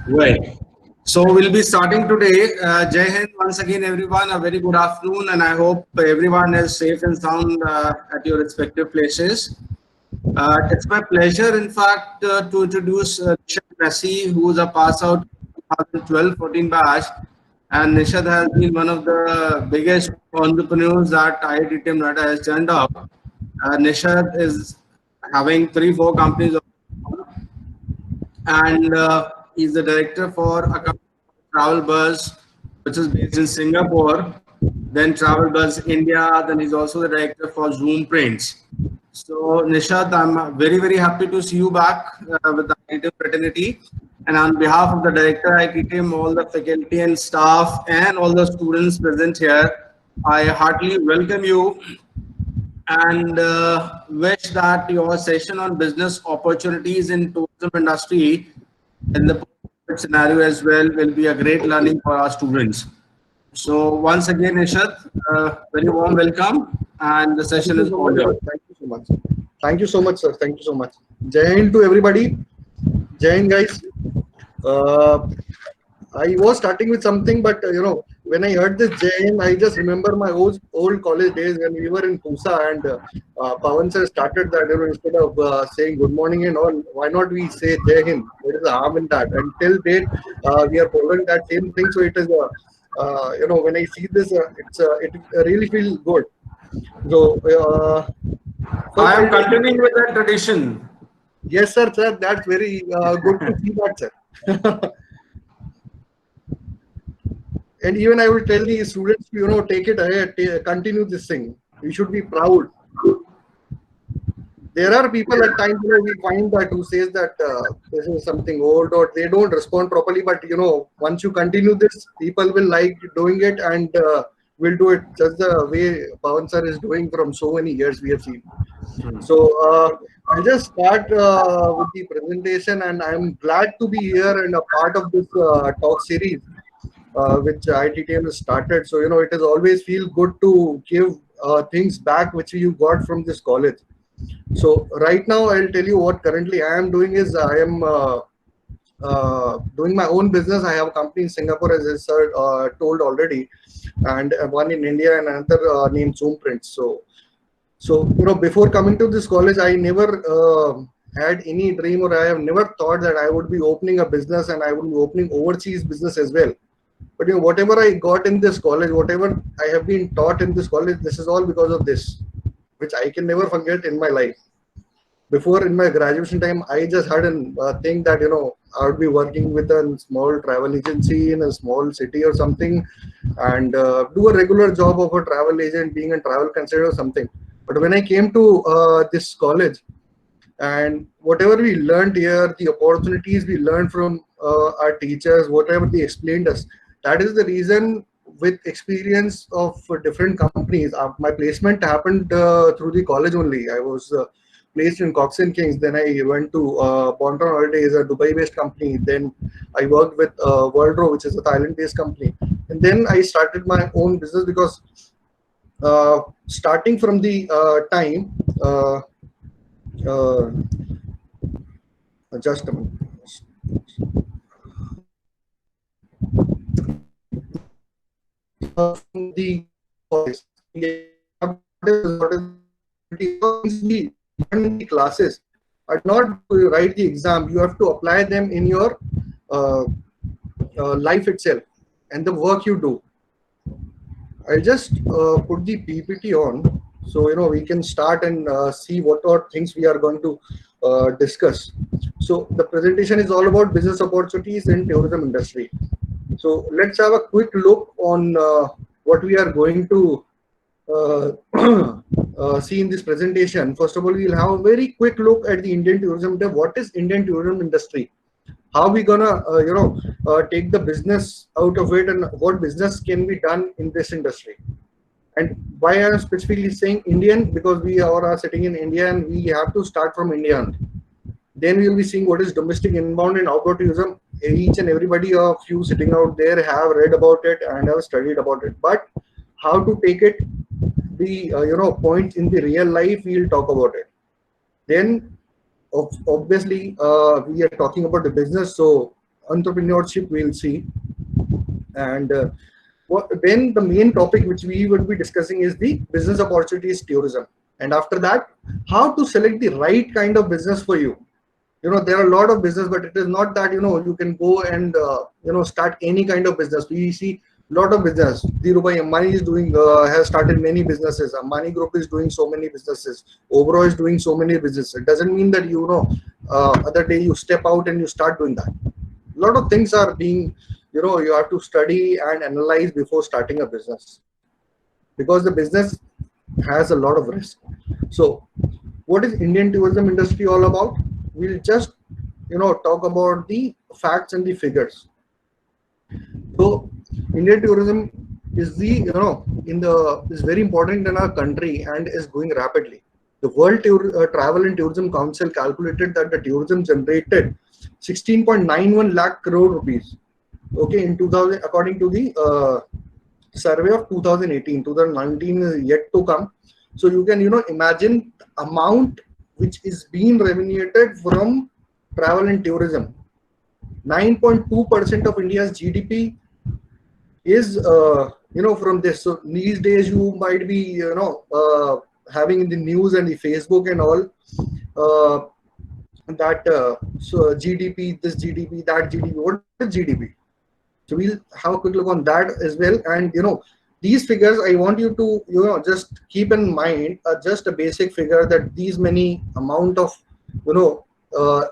Right. So we'll be starting today. Jai Hind once again, everyone. A very good afternoon, and I hope everyone is safe and sound at your respective places. It's my pleasure, in fact, to introduce Nishad Messi, who is a pass out 2012-14 batch. And Nishad has been one of the biggest entrepreneurs that IIT Noida has turned up. Nishad is having 3-4 companies of and he's the director for a company called Travel Buzz, which is based in Singapore. Then Travel Buzz India. Then he's also the director for Zoom Prints. So Nishad, I'm very happy to see you back with the IIT fraternity. And on behalf of the director, IT team, all the faculty and staff, and all the students present here, I heartily welcome you and wish that your session on business opportunities in tourism industry in the post-COVID scenario as well will be a great learning for our students. So once again, Nishad, very warm welcome, and the Thank session you is so all much, sir. yours. Thank you so much. Thank you so much, sir. Thank you so much. Jai Hind to everybody. Jai Hind, guys. Uh, I was starting with something, but when I heard this Jai Hind, I just remember my old college days when we were in Pusa and Pawan sir started that. Instead of saying good morning and all, why not we say Jai Hind? What is the harm in that? Until date, we are following that same thing. So it is, when I see this, it really feels good. So, first, I I'll am tell you, continuing with that tradition. yes, sir. That's very good to see that, sir. And even I will tell the students, take it ahead, continue this thing. You should be proud. There are people at times we find that who says that this is something old or they don't respond properly. But once you continue this, people will like doing it and will do it just the way Pawan sir is doing from so many years we have seen. So I'll just start with the presentation, and I'm glad to be here and a part of this talk series, which ITTM has started. So it has always feel good to give things back which you got from this college. So right now I'll tell you what currently I am doing is I am doing my own business. I have a company in Singapore, as I said, told already, and one in India and another named Zoom Prints. So before coming to this college, I never had any dream, or I have never thought that I would be opening a business and I would be opening overseas business as well. But whatever I got in this college, whatever I have been taught in this college, this is all because of this, which I can never forget in my life. Before, in my graduation time, I just had a thing that I would be working with a small travel agency in a small city or something, and do a regular job of a travel agent, being a travel consultant or something. But when I came to this college, and whatever we learned here, the opportunities we learned from our teachers, whatever they explained us, that is the reason. With experience of different companies, my placement happened through the college only. I was placed in Cox and Kings. Then I went to Bonton Holidays, a Dubai-based company. Then I worked with Worldro, which is a Thailand-based company. And then I started my own business because starting from the time, uh, just a minute. From the college, what is the classes are not to write the exam. You have to apply them in your uh, life itself and the work you do. I'll just put the PPT on, so we can start and see what are things we are going to discuss. So the presentation is all about business opportunities in tourism industry. So let's have a quick look on what we are going to uh, see in this presentation. First of all, we'll have a very quick look at the Indian tourism. What is Indian tourism industry? How we gonna take the business out of it, and what business can be done in this industry? And why I'm specifically saying Indian, because we are sitting in India and we have to start from India. Then we will be seeing what is domestic, inbound, and outbound tourism. Each and everybody of you sitting out there have read about it and have studied about it. But how to take it, the points in the real life, we'll talk about it. Then obviously we are talking about the business, so entrepreneurship we'll see. And then the main topic which we would be discussing is the business opportunities tourism. And after that, how to select the right kind of business for you. There are a lot of business, but it is not that you can go and start any kind of business. We see a lot of business. Dhirubhai Ambani is doing has started many businesses. Ambani Group is doing so many businesses. Oberoi is doing so many businesses. It doesn't mean that other day you step out and you start doing that. A lot of things are being you have to study and analyze before starting a business, because the business has a lot of risk. So what is Indian tourism industry all about? We'll just talk about the facts and the figures. So Indian tourism is is very important in our country and is growing rapidly. The World Travel and Tourism Council calculated that the tourism generated 16.91 lakh crore rupees. Okay, in 2000, according to the survey of 2018. 2019 is yet to come. So you can imagine the amount which is being remunerated from travel and tourism. 9.2% of India's GDP is from this. So these days you might be having in the news and the Facebook and all that so GDP, this GDP, that GDP. What is GDP? So we'll have a quick look on that as well. And these figures, I want you to just keep in mind just a basic figure, that these many amount of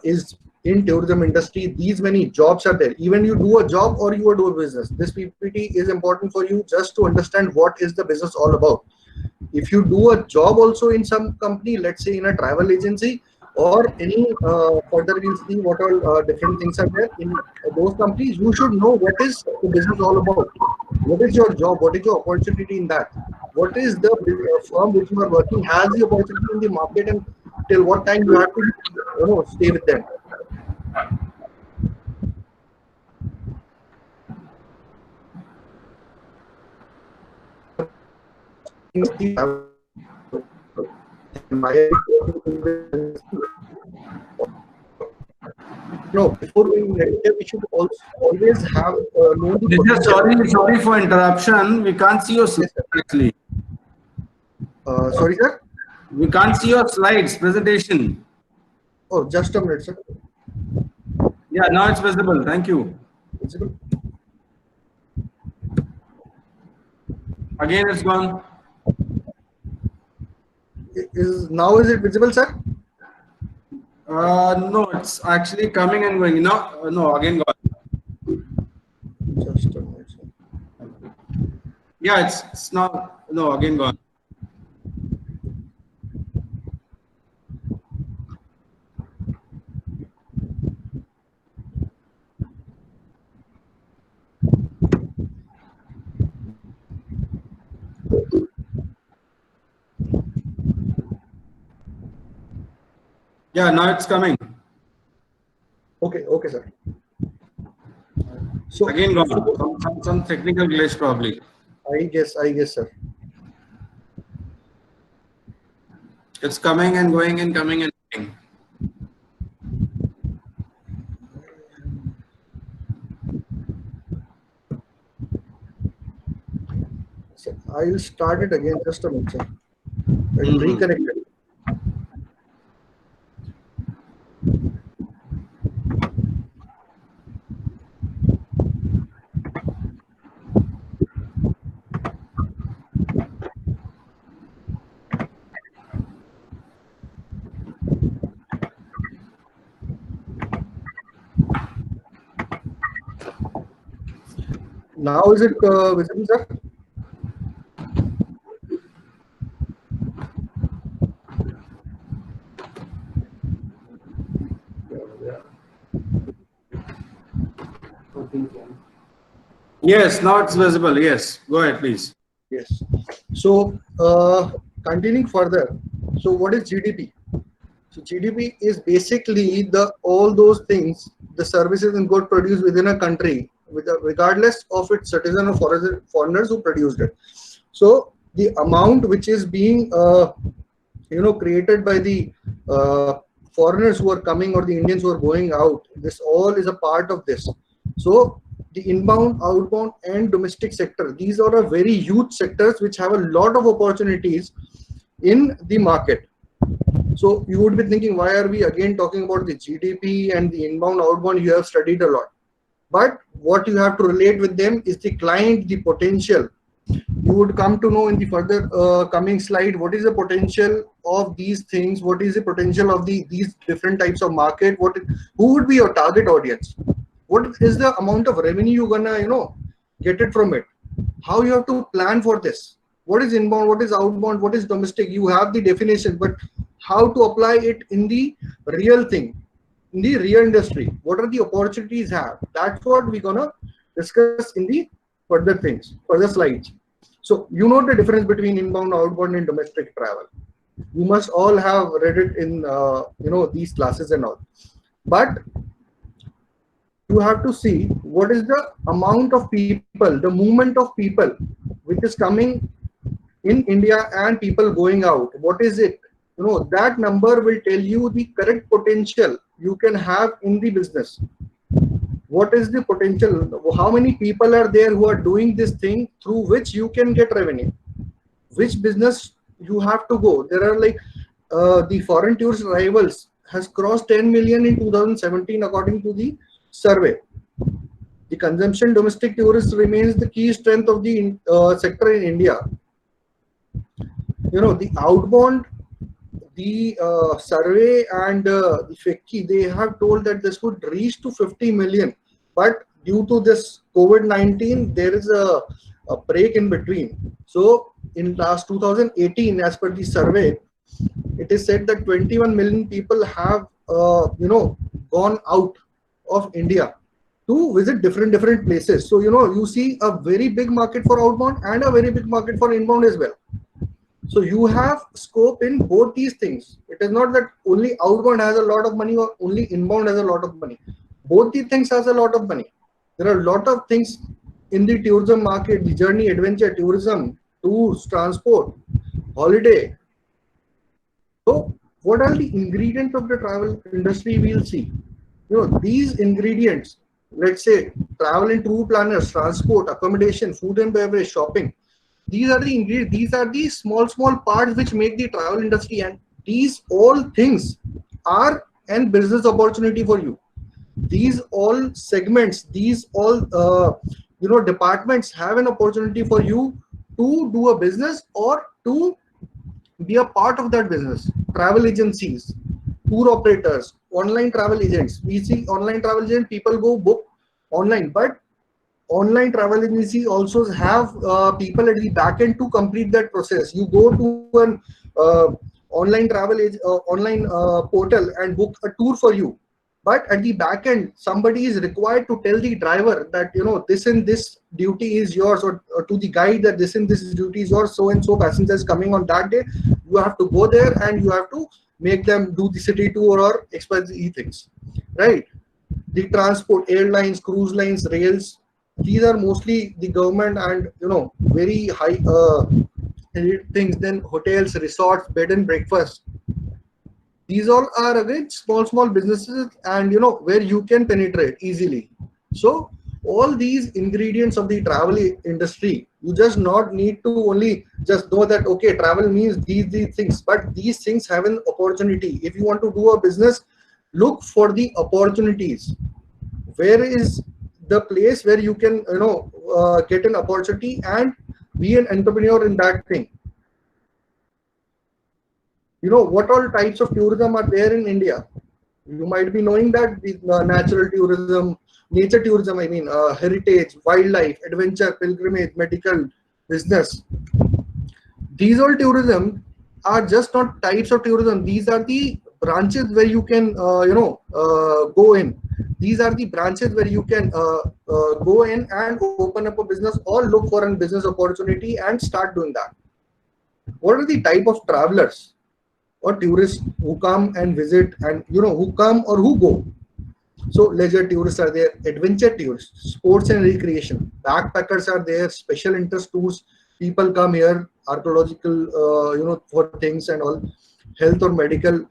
is in tourism industry, these many jobs are there. Even you do a job or you do a business, this PPT is important for you just to understand what is the business all about. If you do a job also in some company, let's say in a travel agency or any further we'll see what all different things are there in those companies, you should know what is the business all about. What is your job? What is your opportunity in that? What is the firm which you are working has the opportunity in the market, and till what time you have to stay with them. No, before we should also always have known the sorry for interruption. We can't see your slides actually. Sorry, sir. We can't see your slides presentation. Oh, just a minute, sir. Yeah, now it's visible. Thank you. Visible. Again, it's gone. Is it visible, sir? No, it's actually coming and going. No, again gone. Just a minute, sir. Yeah, it's now. No, again gone. Yeah, now it's coming. Okay, sir. So again gone. Some technical glitch probably. I guess, sir. It's coming and going and coming and going. So I will start it again. Just a minute, sir. I will reconnect it. Now is it visible, sir? Yes, now it's visible. Yes, go ahead, please. Yes. So continuing further, so what is GDP? So GDP is basically all those things, the services and goods produced within a country, regardless of its citizen or foreigners who produced it. So the amount which is being created by the foreigners who are coming or the Indians who are going out, this all is a part of this. So the inbound, outbound, and domestic sector, these are a very huge sectors which have a lot of opportunities in the market. So you would be thinking, why are we again talking about the GDP and the inbound, outbound? You have studied a lot. But what you have to relate with them is the client, the potential. You would come to know in the further coming slide what is the potential of these things, what is the potential of these different types of market, who would be your target audience, what is the amount of revenue you're gonna get it from it, how you have to plan for this, what is inbound, what is outbound, what is domestic. You have the definition, but how to apply it in the real thing, in the real industry, what are the opportunities have, that's what we're gonna discuss in the further things, further slides. So you know the difference between inbound, outbound, and domestic travel. You must all have read it in these classes and all. But you have to see what is the amount of people, the movement of people which is coming in India and people going out. What is it? That number will tell you the correct potential you can have in the business. What is the potential? How many people are there who are doing this thing through which you can get revenue? Which business you have to go? There are like the foreign tourist arrivals has crossed 10 million in 2017 according to the survey. The consumption domestic tourists remains the key strength of the sector in India. The outbound, the survey and the FICCI, they have told that this would reach to 50 million. But due to this COVID-19, there is a break in between. So in last 2018, as per the survey, it is said that 21 million people have gone out of India to visit different places. So you see a very big market for outbound and a very big market for inbound as well. So you have scope in both these things. It is not that only outbound has a lot of money or only inbound has a lot of money. Both the things has a lot of money. There are a lot of things in the tourism market, the journey, adventure, tourism, tours, transport, holiday. So what are the ingredients of the travel industry? We'll see. These ingredients, let's say travel and tour planners, transport, accommodation, food and beverage, shopping. These are the ingredients. These are the small parts which make the travel industry, and these all things are an business opportunity for you. These all segments, these all departments have an opportunity for you to do a business or to be a part of that business. Travel agencies, tour operators, online travel agents. We see online travel agent, people go book online, but online travel agency also have people at the back end to complete that process. You go to an online travel online portal and book a tour for you, but at the back end somebody is required to tell the driver that this and this duty is yours, or to the guide that this and this duty is yours, so and so passengers coming on that day. You have to go there and you have to make them do the city tour or XYZ things, right? The transport, airlines, cruise lines, rails, these are mostly the government and very high things. Then hotels, resorts, bed and breakfast. These all are again small businesses, and where you can penetrate easily. So all these ingredients of the travel industry, you just not need to only just know that okay, travel means these things, but these things have an opportunity. If you want to do a business, look for the opportunities. Where is the place where you can get an opportunity and be an entrepreneur in that thing? What all types of tourism are there in India? You might be knowing that the natural tourism, nature tourism, heritage, wildlife, adventure, pilgrimage, medical, business. These all tourism are just not types of tourism. These are the branches where you can go in. These are the branches where you can go in and open up a business or look for a business opportunity and start doing that. What are the type of travelers or tourists who come and visit, and who come or who go? So leisure tourists are there, adventure tourists, sports and recreation, backpackers are there, special interest tours. People come here, archaeological, for things and all, health or medical.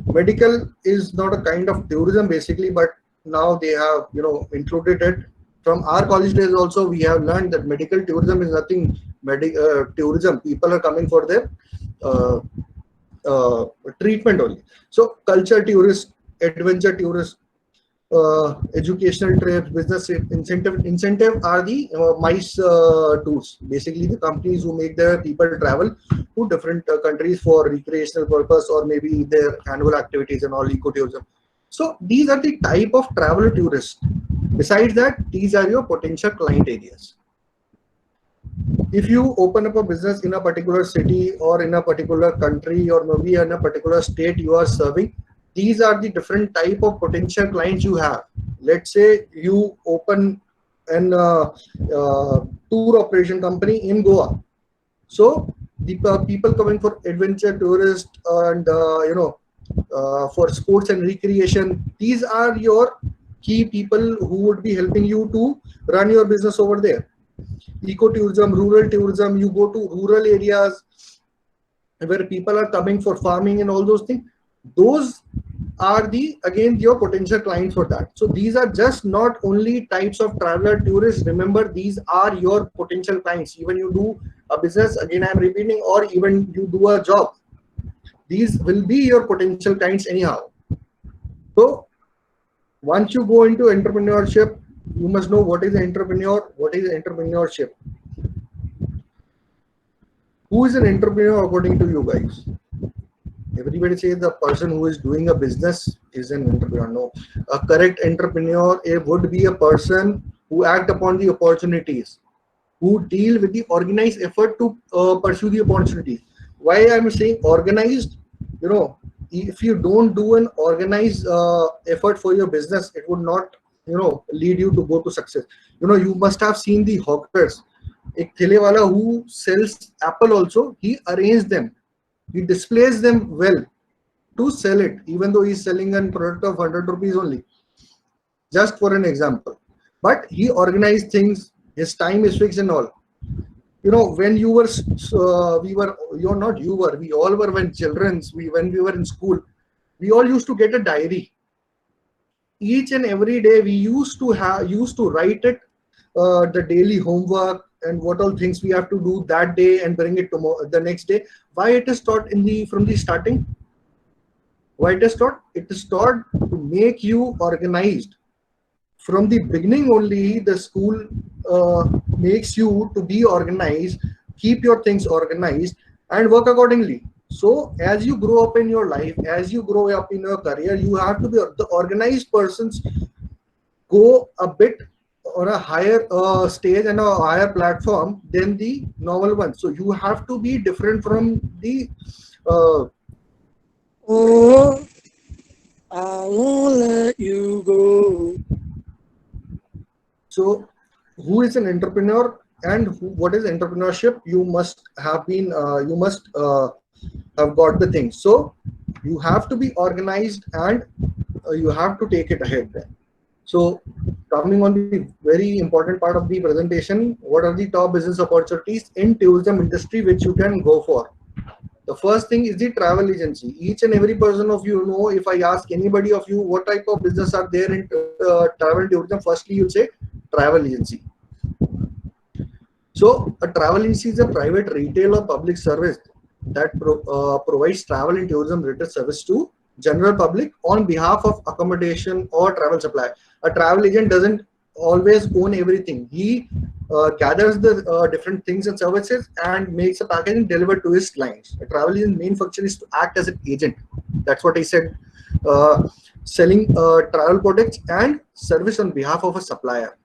Medical is not a kind of tourism basically, but now they have included it from our college days also, we have learned that medical tourism is nothing. Tourism, people are coming for their uh, uh, treatment only. So culture tourist, adventure tourist, educational trips, business incentive are the MICE tours. Basically, the companies who make their people travel to different countries for recreational purpose or maybe their annual activities and all ecotourism. So these are the type of travel tourists. Besides that, these are your potential client areas. If you open up a business in a particular city or in a particular country or maybe in a particular state you are serving, these are the different type of potential clients you have. Let's say you open an tour operation company in Goa. So the people coming for adventure tourist and for sports and recreation, these are your key people who would be helping you to run your business over there. Ecotourism, rural tourism, you go to rural areas where people are coming for farming and all those things. Those are the, again, your potential clients for that. So these are just not only types of traveler tourists. Remember, these are your potential clients. Even you do a business, again I'm repeating, or even you do a job, these will be your potential clients anyhow. So once you go into entrepreneurship, you must know what is an entrepreneur, what is entrepreneurship. Who is an entrepreneur according to you guys? Everybody says the person who is doing a business is an entrepreneur. No, a correct entrepreneur would be a person who act upon the opportunities, who deal with the organized effort to pursue the opportunities. Why I'm saying organized? You know, if you don't do an organized effort for your business, it would not, lead you to go to success. You must have seen the hawkers. A thele wala who sells apple also, he arranges them, he displays them well to sell it, even though he's selling a product of 100 rupees only, just for an example. But he organized things, his time is fixed and all. When you were, we all were, when when we were in school, we all used to get a diary. Each and every day we used to write it, the daily homework and what all things we have to do that day and bring it tomorrow, the next day. Why it is taught from the starting? Why it is taught? It is taught to make you organized. From the beginning only, the school makes you to be organized, keep your things organized and work accordingly. So as you grow up in your life, as you grow up in your career, you have to be the organized persons, go a bit on a higher stage and a higher platform than the normal one. So you have to be different from the Oh, I won't let you go. So who is an entrepreneur and what is entrepreneurship? You must have been, have got the things. So you have to be organized and you have to take it ahead then. So coming on the very important part of the presentation, what are the top business opportunities in tourism industry which you can go for? The first thing is the travel agency. Each and every person of you know, if I ask anybody of you what type of business are there in travel tourism, firstly you'll say travel agency. So a travel agency is a private retail or public service that provides travel and tourism related service to general public on behalf of accommodation or travel supply. A travel agent doesn't always own everything. He gathers the different things and services and makes a package and deliver to his clients. A travel agent's main function is to act as an agent. That's what I said. Selling travel products and service on behalf of a supplier.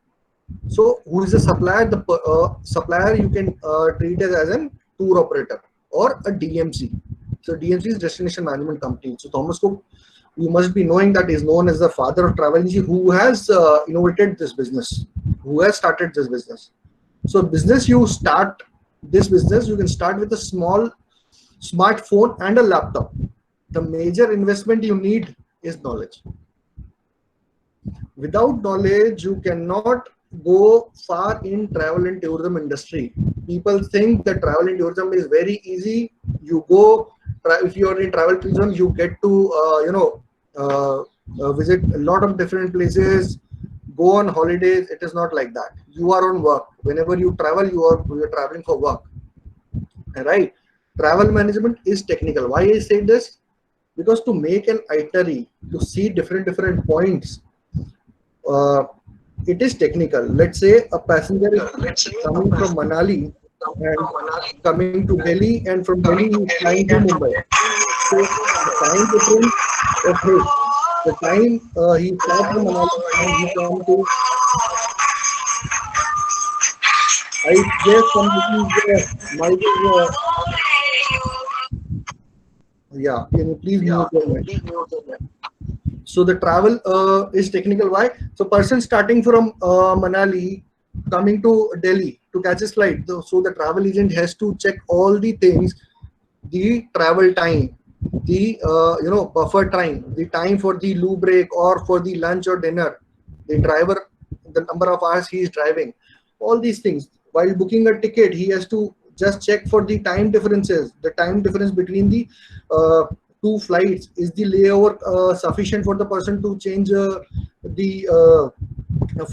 So who is the supplier? The supplier you can treat it as a tour operator or a DMC. So DMC is Destination Management Company. So Thomas Cook, you must be knowing that is known as the father of travel agency, who has innovated this business, who has started this business. So you start this business, you can start with a small smartphone and a laptop. The major investment you need is knowledge. Without knowledge, you cannot go far in travel and tourism industry. People think that travel and tourism is very easy. You go, if you are in travel tourism, you get to visit a lot of different places, go on holidays. It is not like that. You are on work. Whenever you travel, you are traveling for work, right? Travel management is technical. Why I say this? Because to make an itinerary, to see different points, it is technical. Let's say a passenger is coming from Manali and coming to Delhi, and from Delhi he is flying to Mumbai. So the time difference of his, the time he starts from Manali and he come to, I guess somebody is mic is, yeah. Can you please mute your mic? So the travel is technical. Why? So person starting from Manali coming to Delhi to catch his flight. So the travel agent has to check all the things, the travel time, the buffer time, the time for the loo break or for the lunch or dinner, the driver, the number of hours he is driving, all these things. While booking a ticket, he has to just check for the time differences, the time difference between the two flights. Is the layover sufficient for the person to change the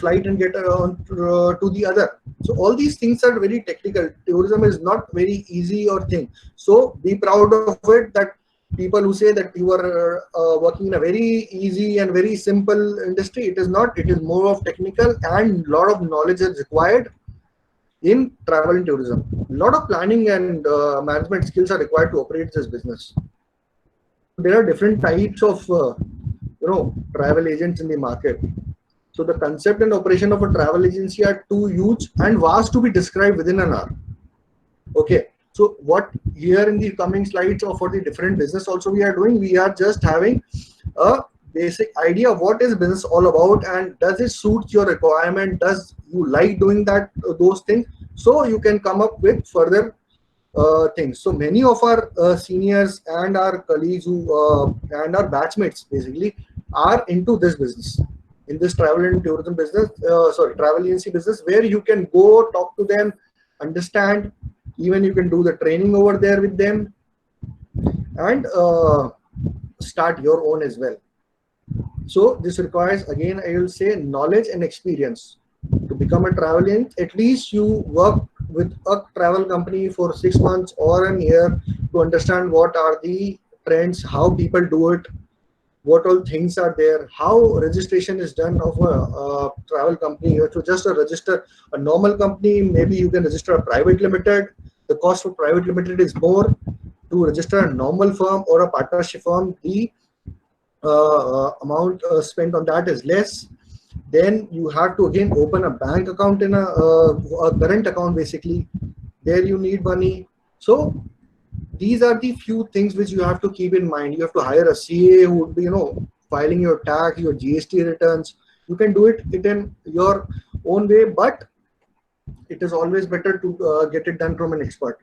flight and get on to the other? So all these things are very technical. Tourism is not very easy or thing. So be proud of it, that people who say that you are working in a very easy and very simple industry, it is not. It is more of technical, and lot of knowledge is required in travel and tourism. A lot of planning and management skills are required to operate this business. There are different types of travel agents in the market. So the concept and operation of a travel agency are too huge and vast to be described within an hour. Okay, so what here in the coming slides or for the different business also we are doing, we are just having a basic idea of what is business all about, and does it suit your requirement, does you like doing that those things, so you can come up with further things. So many of our seniors and our colleagues who and our batchmates basically are into this business, in this travel and tourism business, travel agency business, where you can go talk to them, understand, even you can do the training over there with them, and start your own as well. So this requires, again I will say, knowledge and experience. To become a travel agent, at least you work with a travel company for 6 months or a year to understand what are the trends, how people do it, what all things are there, how registration is done of a travel company. You have to just register a normal company, maybe you can register a private limited. The cost for private limited is more. To register a normal firm or a partnership firm, the amount spent on that is less. Then you have to again open a bank account in a current account basically. There you need money. So these are the few things which you have to keep in mind. You have to hire a CA who would be, filing your tax, your GST returns. You can do it in your own way, but it is always better to get it done from an expert.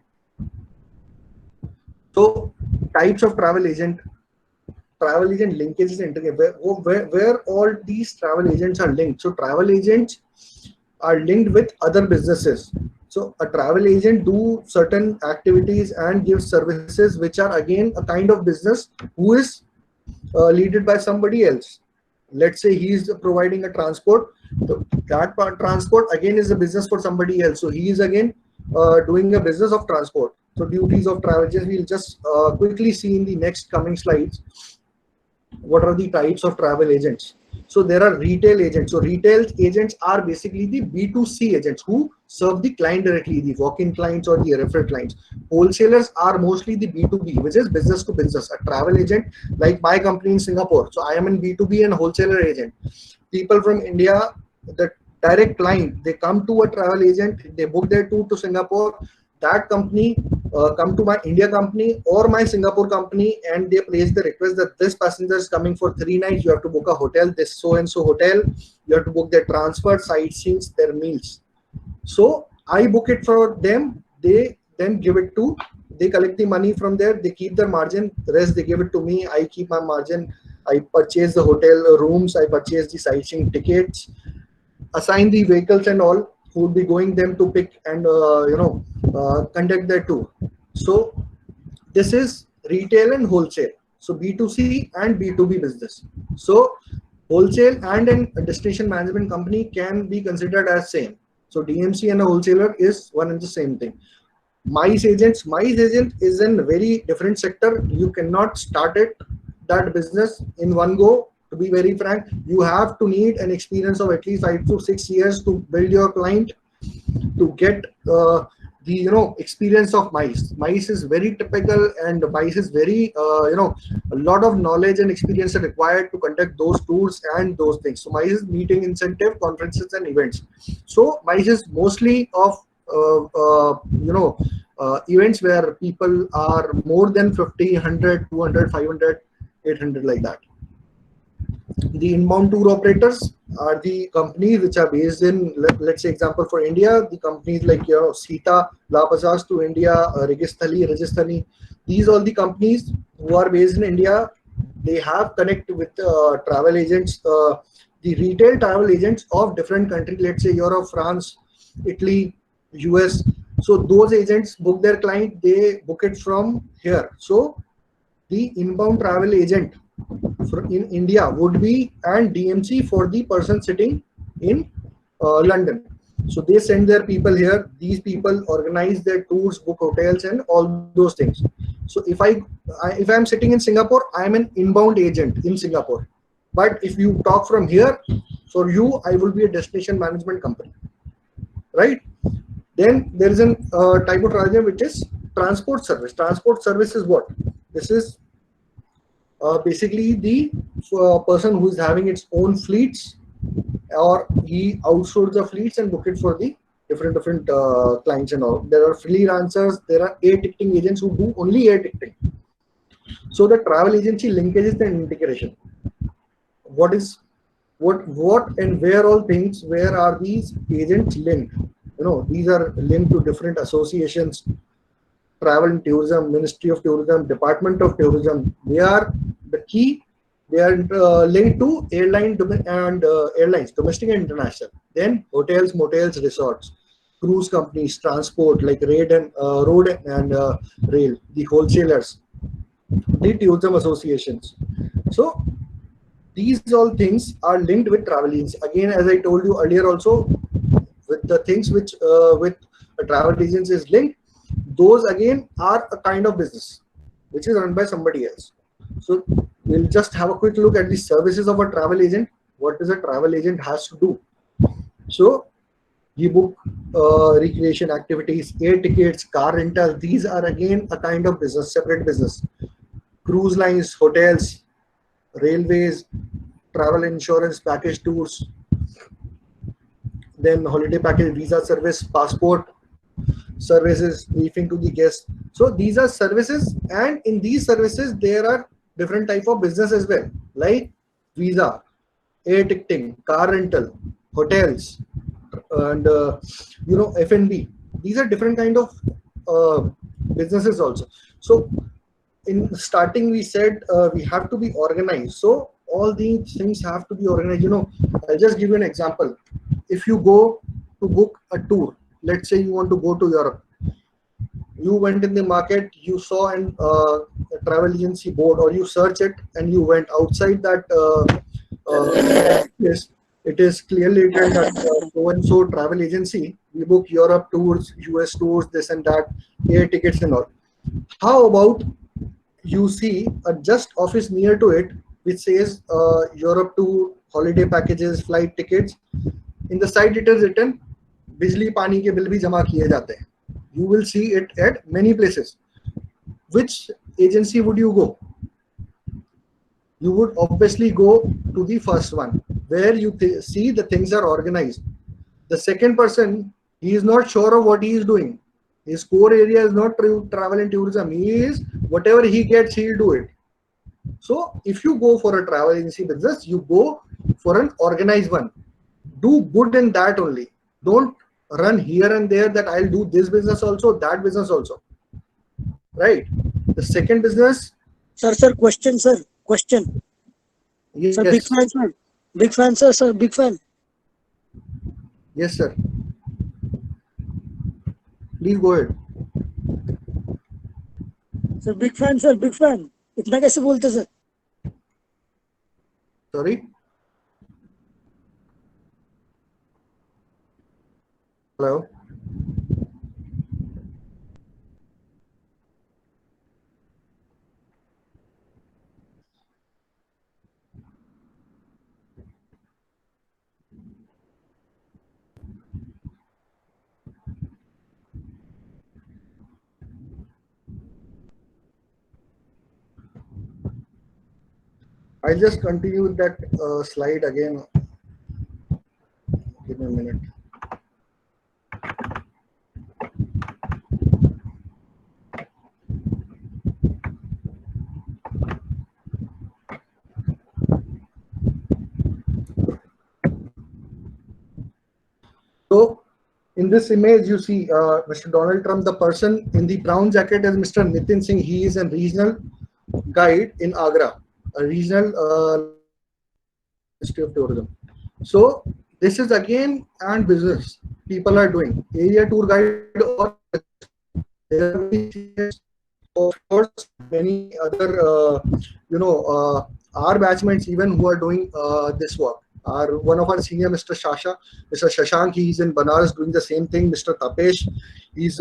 So types of travel agent linkages where all these travel agents are linked. So travel agents are linked with other businesses. So a travel agent do certain activities and give services which are again a kind of business who is leaded by somebody else. Let's say he is providing a transport. So that transport again is a business for somebody else. So he is again doing a business of transport. So duties of travel agents, we'll just quickly see in the next coming slides. What are the types of travel agents? So there are retail agents. So retail agents are basically the B2C agents who serve the client directly, the walk-in clients or the referral clients. Wholesalers are mostly the B2B, which is business to business. A travel agent like my company in Singapore. So I am in B2B and wholesaler agent. People from India, the direct client, they come to a travel agent, they book their tour to Singapore. That company come to my India company or my Singapore company, and they place the request that this passenger is coming for 3 nights. You have to book a hotel, this so and so hotel. You have to book their transfer, sightseeing, their meals. So I book it for them. They then give it to. They collect the money from there. They keep their margin. The rest they give it to me. I keep my margin. I purchase the hotel rooms. I purchase the sightseeing tickets. Assign the vehicles and all. Who would be going them to pick and conduct their tour. So this is retail and wholesale. So B2C and B2B business. So wholesale and a destination management company can be considered as same. So DMC and a wholesaler is one and the same thing. MICE agent is a very different sector. You cannot start that business in one go. To be very frank, you have to need an experience of at least 5 to 6 years to build your client, to get the experience of MICE. MICE is very typical, and MICE is very a lot of knowledge and experience are required to conduct those tours and those things. So MICE is meeting, incentive, conferences, and events. So MICE is mostly of events where people are more than 50, 100, 200, 500, 800 like that. The inbound tour operators are the companies which are based in, let's say example for India, the companies like Sita, La Pazas to India, Rajasthani. These all the companies who are based in India, they have connect with travel agents, the retail travel agents of different countries, let's say Europe, France, Italy, US. So those agents book their client, they book it from here. So the inbound travel agent in India would be and DMC for the person sitting in London. So they send their people here. These people organize their tours, book hotels, and all those things. So if I'm sitting in Singapore, I'm an inbound agent in Singapore. But if you talk from here, for you, I will be a destination management company, right? Then there is a type of travel which is transport service. Transport service is what? This is basically the person who is having its own fleets, or he outsources the fleets and book it for the different clients and all. There are freelancers, there are air ticketing agents who do only air ticketing. So the travel agency linkages and integration. What and where all things, where are these agents linked? These are linked to different associations, Travel and Tourism, Ministry of Tourism, Department of Tourism. They are the key. They are linked to airlines, domestic and international. Then hotels, motels, resorts, cruise companies, transport like road and rail, the wholesalers, the tourism associations. So these all things are linked with travel agency. Again, as I told you earlier also, with the things which with a travel agency is linked, those again are a kind of business which is run by somebody else. So we'll just have a quick look at the services of a travel agent. What does a travel agent has to do? So you book recreation activities, air tickets, car rental. These are again a kind of business, separate business. Cruise lines, hotels, railways, travel insurance, package tours, then holiday package, visa service, passport services, briefing to the guests. So these are services, and in these services there are different type of business as well, like visa, air ticketing, car rental, hotels, and F&B. These are different kind of businesses also. So in starting we said we have to be organized. So all these things have to be organized. I'll just give you an example. If you go to book a tour, let's say you want to go to Europe, you went in the market, you saw a travel agency board, or you search it and you went outside that place. It is clearly written that so and so travel agency, we book Europe tours, US tours, this and that, air tickets and all. How about you see a just office near to it which says Europe tour, holiday packages, flight tickets. In the side it is written बिजली पानी के bill भी जमा किए जाते हैं. You will see it at many places. Which agency would you go? You would obviously go to the first one, where you see the things are organized. The second person, he is not sure of what he is doing. His core area is not travel and tourism. He is whatever he gets, he'll do it. So if you go for a travel agency business, you go for an organized one. Do good in that only. Don't run here and there that I'll do this business also, that business also. Right? The second business. Sir, question, sir. Question. Yes. Sir, big fan, sir. Big fan, sir, big fan. Yes, sir. Please go ahead. Sir, big fan. इतना कैसे बोलते sir? Sorry? Hello. I'll just continue with that slide again. Give me a minute. So in this image, you see Mr. Donald Trump. The person in the brown jacket is Mr. Nitin Singh. He is a regional guide in Agra, a regional Ministry of Tourism. So this is again and business people are doing area tour guide, or there are of course many other our batchmates even who are doing this work. One of our senior, Mr. Shashank, he's in Banaras doing the same thing. Mr. Tapesh, he's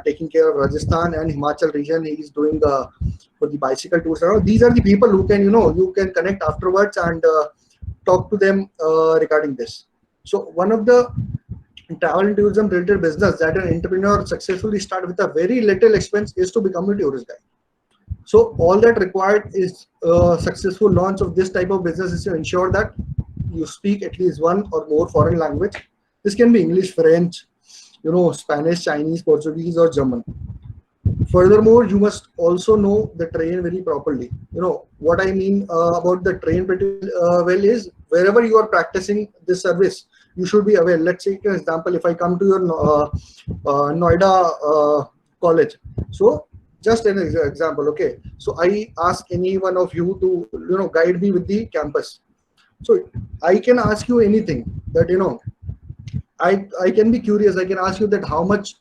taking care of Rajasthan and Himachal region. He's doing for the bicycle tours. These are the people who can, you can connect afterwards and talk to them regarding this. So one of the travel and tourism related business that an entrepreneur successfully start with a very little expense is to become a tourist guide. So all that required is a successful launch of this type of business is to ensure that you speak at least one or more foreign language. This can be English, French, Spanish, Chinese, Portuguese, or German. Furthermore, you must also know the terrain very properly. What I mean about the terrain pretty well is wherever you are practicing this service, you should be aware. Let's take an example. If I come to your Noida college, so just an example, okay. So I ask any one of you to guide me with the campus. So I can ask you anything that I can be curious. I can ask you that how much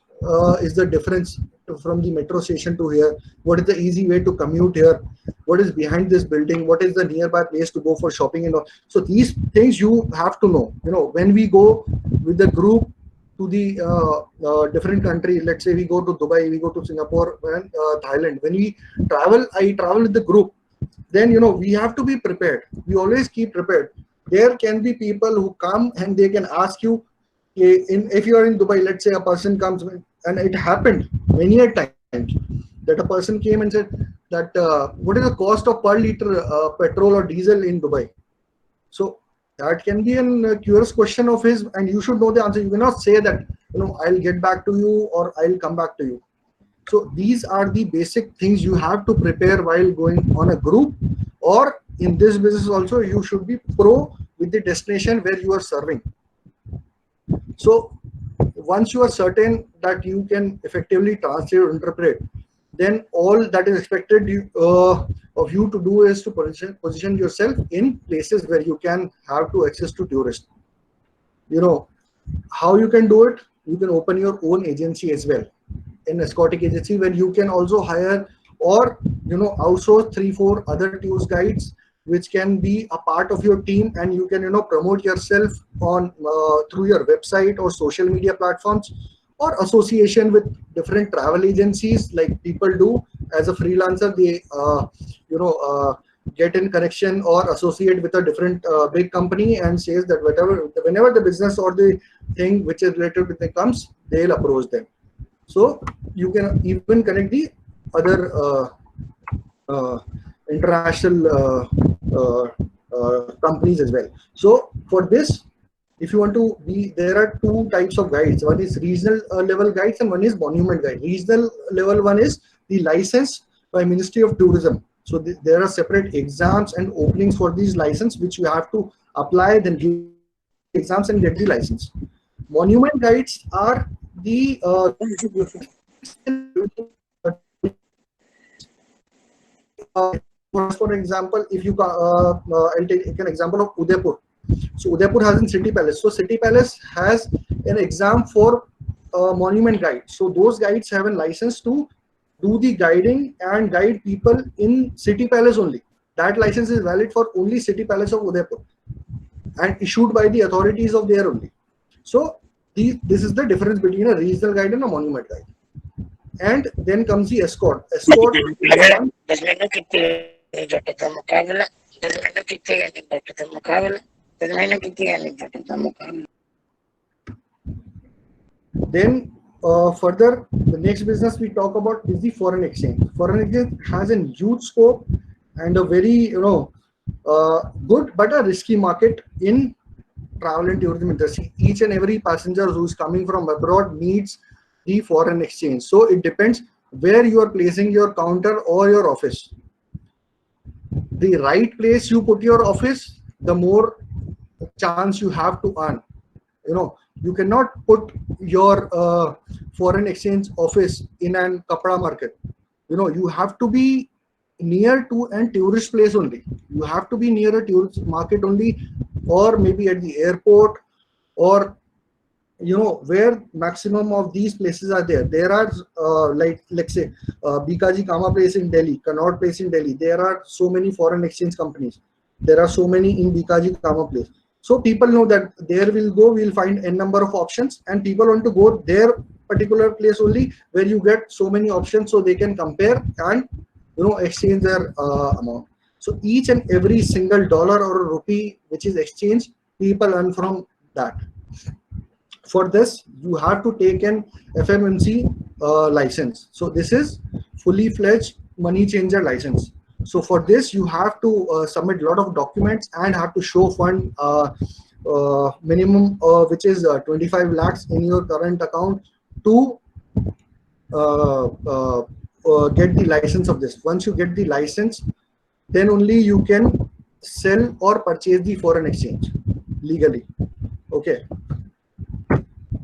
is the difference from the metro station to here? What is the easy way to commute here? What is behind this building? What is the nearby place to go for shopping and all? So these things you have to know. When we go with the group to the different country, let's say we go to Dubai, we go to Singapore and Thailand. When we travel, I travel with the group. Then we have to be prepared. We always keep prepared. There can be people who come and they can ask you, if you are in Dubai, let's say a person comes, and it happened many a times that a person came and said that what is the cost of per liter petrol or diesel in Dubai? So that can be a curious question of his, and you should know the answer. You cannot say that I'll get back to you or I'll come back to you. So these are the basic things you have to prepare while going on a group, or in this business also you should be pro with the destination where you are serving. So once you are certain that you can effectively translate or interpret, then all that is expected of you to do is to position yourself in places where you can have to access to tourists. How you can do it? You can open your own agency as well, an escorting agency where you can also hire or outsource 3-4 other tour guides which can be a part of your team, and you can promote yourself on through your website or social media platforms, or association with different travel agencies like people do as a freelancer. They get in connection or associate with a different big company and says that whenever the business or the thing which is related with it comes, they'll approach them. So you can even connect the other international companies as well. So for this, if you want to be, there are two types of guides. One is regional level guides and one is monument guide. Regional level one is the license by Ministry of Tourism. So there are separate exams and openings for these license which you have to apply, then give exams and get the license. Monument guides are the for example, if you I'll take an example of Udaipur. So Udaipur has a city palace. So city palace has an exam for monument guide. So those guides have a license to do the guiding and guide people in city palace only. That license is valid for only city palace of Udaipur and issued by the authorities of there only. So This is the difference between a regional guide and a monument guide. And then comes the escort. Escort is one. Then further, the next business we talk about is the foreign exchange. Foreign exchange has a huge scope and a very good but a risky market in travel and tourism industry. Each and every passenger who's coming from abroad needs the foreign exchange. So it depends where you are placing your counter or your office. The right place you put your office, the more chance you have to earn. You cannot put your foreign exchange office in an kapra market. You have to be near to a tourist place only. You have to be near a tourist market only, or maybe at the airport, or where maximum of these places are there. There are like, let's say, Bikaji Kama place in Delhi, Connaught place in Delhi. There are so many foreign exchange companies. There are so many in Bikaji Kama place. So people know that there we'll find n number of options, and people want to go their particular place only where you get so many options, so they can compare and exchange their amount. So each and every single dollar or rupee which is exchanged, people earn from that. For this, you have to take an FMMC license. So this is fully fledged money changer license. So for this, you have to submit a lot of documents and have to show fund minimum, which is 25 lakhs in your current account to get the license of this. Once you get the license, then only you can sell or purchase the foreign exchange legally. Okay.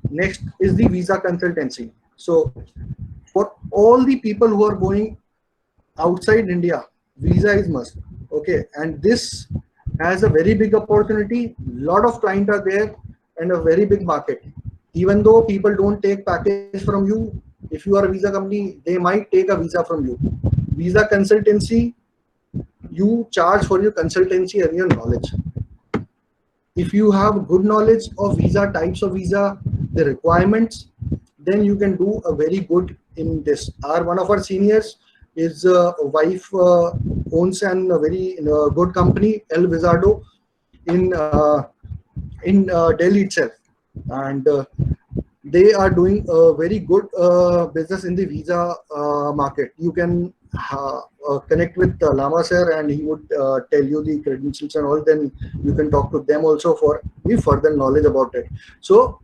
Next is the visa consultancy. So for all the people who are going outside India, visa is must. Okay, and this has a very big opportunity. Lot of clients are there and a very big market. Even though people don't take package from you, if you are a visa company, they might take a visa from you. Visa consultancy, you charge for your consultancy and your knowledge. If you have good knowledge of visa, types of visa, the requirements, then you can do a very good in this. One of our seniors, his wife owns a very good company, El Vizardo, in Delhi itself, and they are doing a very good business in the visa market. You can connect with Lama sir, and he would tell you the credentials and all. Then you can talk to them also for the further knowledge about it. So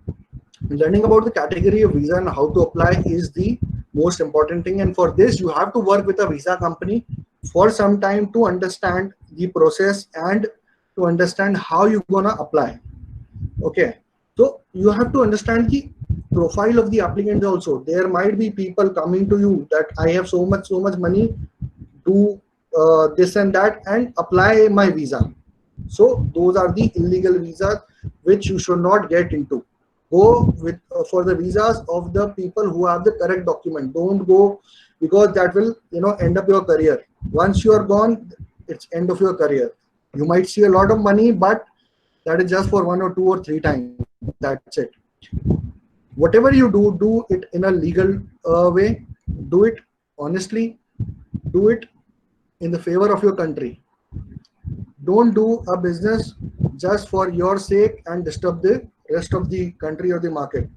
learning about the category of visa and how to apply is the most important thing. And for this, you have to work with a visa company for some time to understand the process and to understand how you're gonna apply. Okay, so you have to understand the profile of the applicant also. There might be people coming to you that I have so much money, do this and that and apply my visa. So those are the illegal visas which you should not get into. Go with for the visas of the people who have the correct document. Don't go, because that will end up your career. Once you are gone, it's end of your career. You might see a lot of money, but that is just for 1 or 2 or 3 times. That's it. Whatever you do, do it in a legal way. Do it honestly. Do it in the favor of your country. Don't do a business just for your sake and disturb the rest of the country or the market.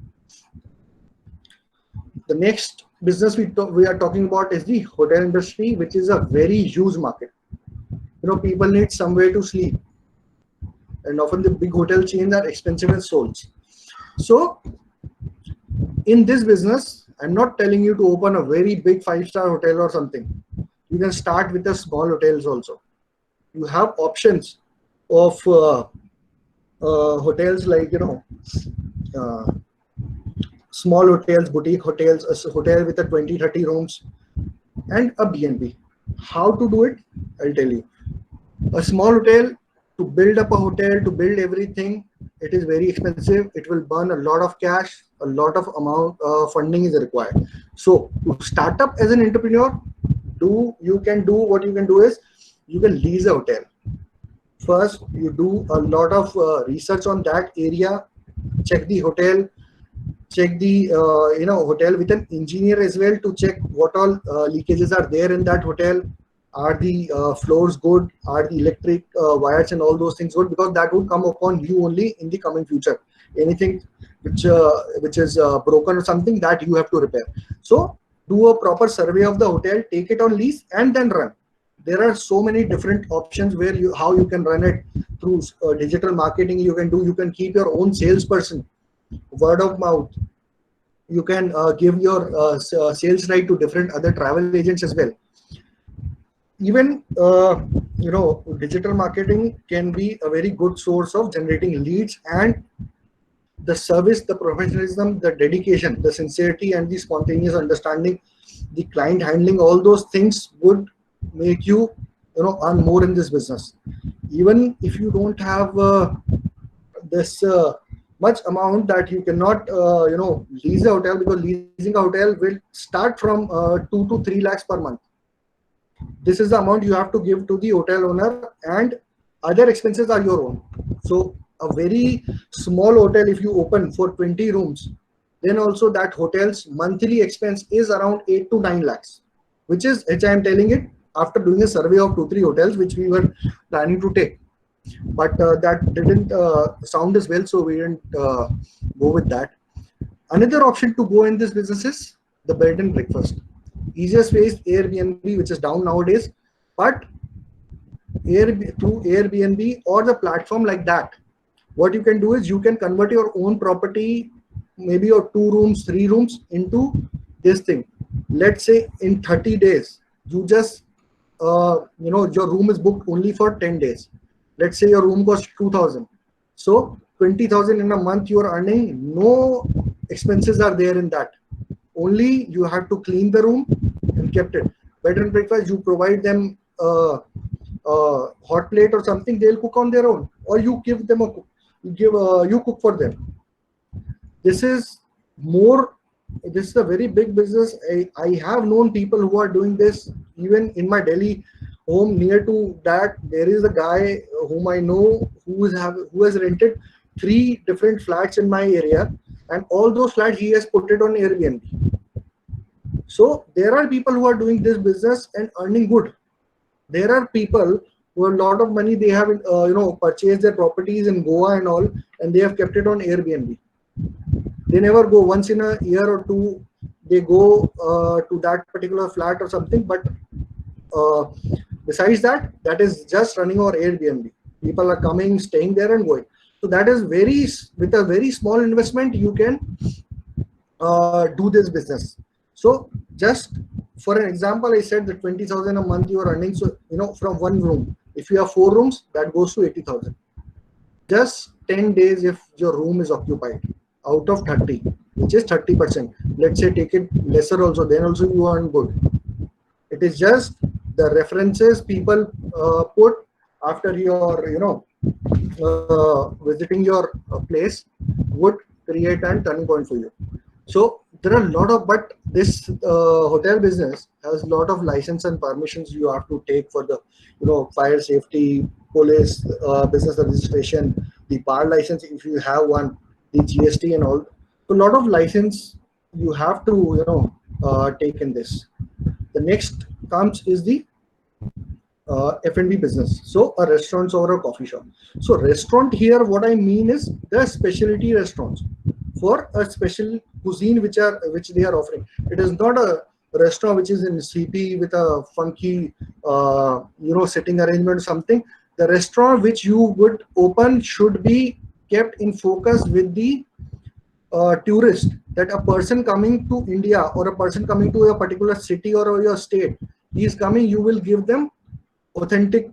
The next business we are talking about is the hotel industry, which is a very huge market. People need somewhere to sleep, and often the big hotel chains are expensive and souls. So in this business, I'm not telling you to open a very big 5-star hotel or something. You can start with the small hotels also. You have options of hotels like small hotels, boutique hotels, a hotel with a 20-30 rooms, and a B&B. How to do it? I'll tell you. A small hotel, to build up a hotel, to build everything, it is very expensive. It will burn a lot of cash. A lot of funding is required. So to start up as an entrepreneur, what you can do is you can lease a hotel. First, you do a lot of research on that area, check the hotel, check the hotel with an engineer as well to check what all leakages are there in that hotel. Are the floors good? Are the electric wires and all those things good? Because that would come upon you only in the coming future. Anything which is broken or something, that you have to repair. So do a proper survey of the hotel, take it on lease, and then run. There are so many different options where how you can run it through digital marketing. You can keep your own salesperson, word of mouth. You can give your sales right to different other travel agents as well. Even digital marketing can be a very good source of generating leads, and the service, the professionalism, the dedication, the sincerity, and the spontaneous understanding, the client handling, all those things would make you earn more in this business. Even if you don't have this much amount that you cannot lease a hotel, because leasing a hotel will start from 2 to 3 lakhs per month. This is the amount you have to give to the hotel owner, and other expenses are your own. So a very small hotel, if you open for 20 rooms, then also that hotel's monthly expense is around 8 to 9 lakhs, which I am telling it after doing a survey of 2-3 hotels which we were planning to take. But that didn't sound as well, so we didn't go with that. Another option to go in this business is the bed and breakfast. Easiest way is Airbnb, which is down nowadays, but through Airbnb or the platform like that, what you can do is you can convert your own property, maybe your 2 rooms, 3 rooms, into this thing. Let's say in 30 days, you just your room is booked only for 10 days. Let's say your room costs 2,000. So 20,000 in a month you are earning. No expenses are there in that. Only you have to clean the room and kept it. Bed and breakfast, you provide them hot plate or something, they'll cook on their own, or you give them a cook. You cook for them. This is a very big business. I have known people who are doing this. Even in my Delhi home, near to that, there is a guy whom I know who has rented 3 different flats in my area, and all those flats he has put it on Airbnb. So there are people who are doing this business and earning good. There are people who have a lot of money. They have purchased their properties in Goa and all, and they have kept it on Airbnb. They never go. Once in a year or 2, they go to that particular flat or something. But besides that, that is just running on Airbnb. People are coming, staying there, and going. So that is with a very small investment, you can do this business. So just for an example, I said that 20,000 a month you are earning. So from 1 room, if you have 4 rooms, that goes to 80,000. Just 10 days if your room is occupied out of 30, which is 30%. Let's say take it lesser also, then also you earn good. It is just the references people put after your visiting your place would create a turning point for you. So there are a lot of, but this hotel business has a lot of license and permissions you have to take for the fire safety, police, business registration, the bar license if you have one, the GST and all. So a lot of license you have to take in this. The next comes is the F&B business. So a restaurant or a coffee shop. So restaurant here, what I mean is the specialty restaurants for a special cuisine which they are offering. It is not a restaurant which is in CP with a funky sitting arrangement or something. The restaurant which you would open should be kept in focus with the tourist, that a person coming to India or a person coming to a particular city or your state, he is coming, you will give them authentic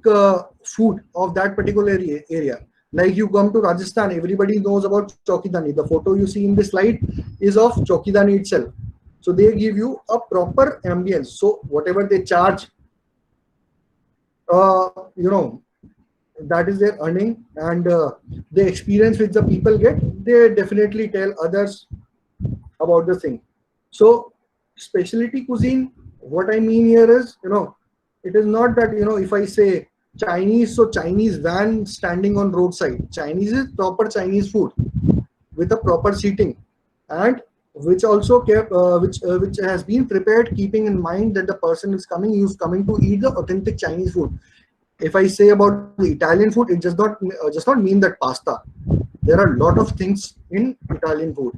food of that particular area. Like you come to Rajasthan, everybody knows about Chowkidani. The photo you see in this slide is of Chowkidani itself. So they give you a proper ambience. So whatever they charge, that is their earning, and the experience which the people get, they definitely tell others about the thing. So specialty cuisine, what I mean here is, it is not that, if I say Chinese, so Chinese van standing on roadside. Chinese is proper Chinese food with a proper seating. and which also kept, which has been prepared keeping in mind that the person is coming, he's coming to eat the authentic Chinese food. If I say about the Italian food, it does not mean that pasta. There are a lot of things in Italian food,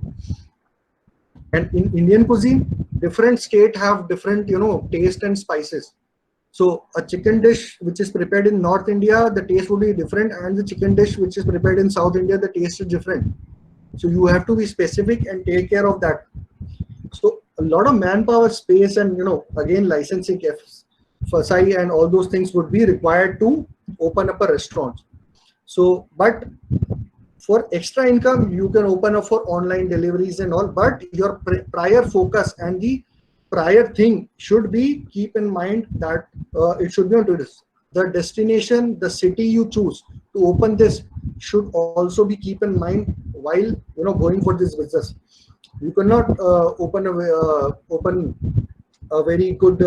and in Indian cuisine, different state have different taste and spices. So a chicken dish which is prepared in North India, the taste would be different, and the chicken dish which is prepared in South India, the taste is different. So you have to be specific and take care of that. So a lot of manpower, space, and again licensing, FSI, and all those things would be required to open up a restaurant. So, but for extra income, you can open up for online deliveries and all. But your prior focus and the prior thing should be, keep in mind that it should be on tourists. The destination, the city you choose to open this should also be keep in mind while going for this business. You cannot open a very good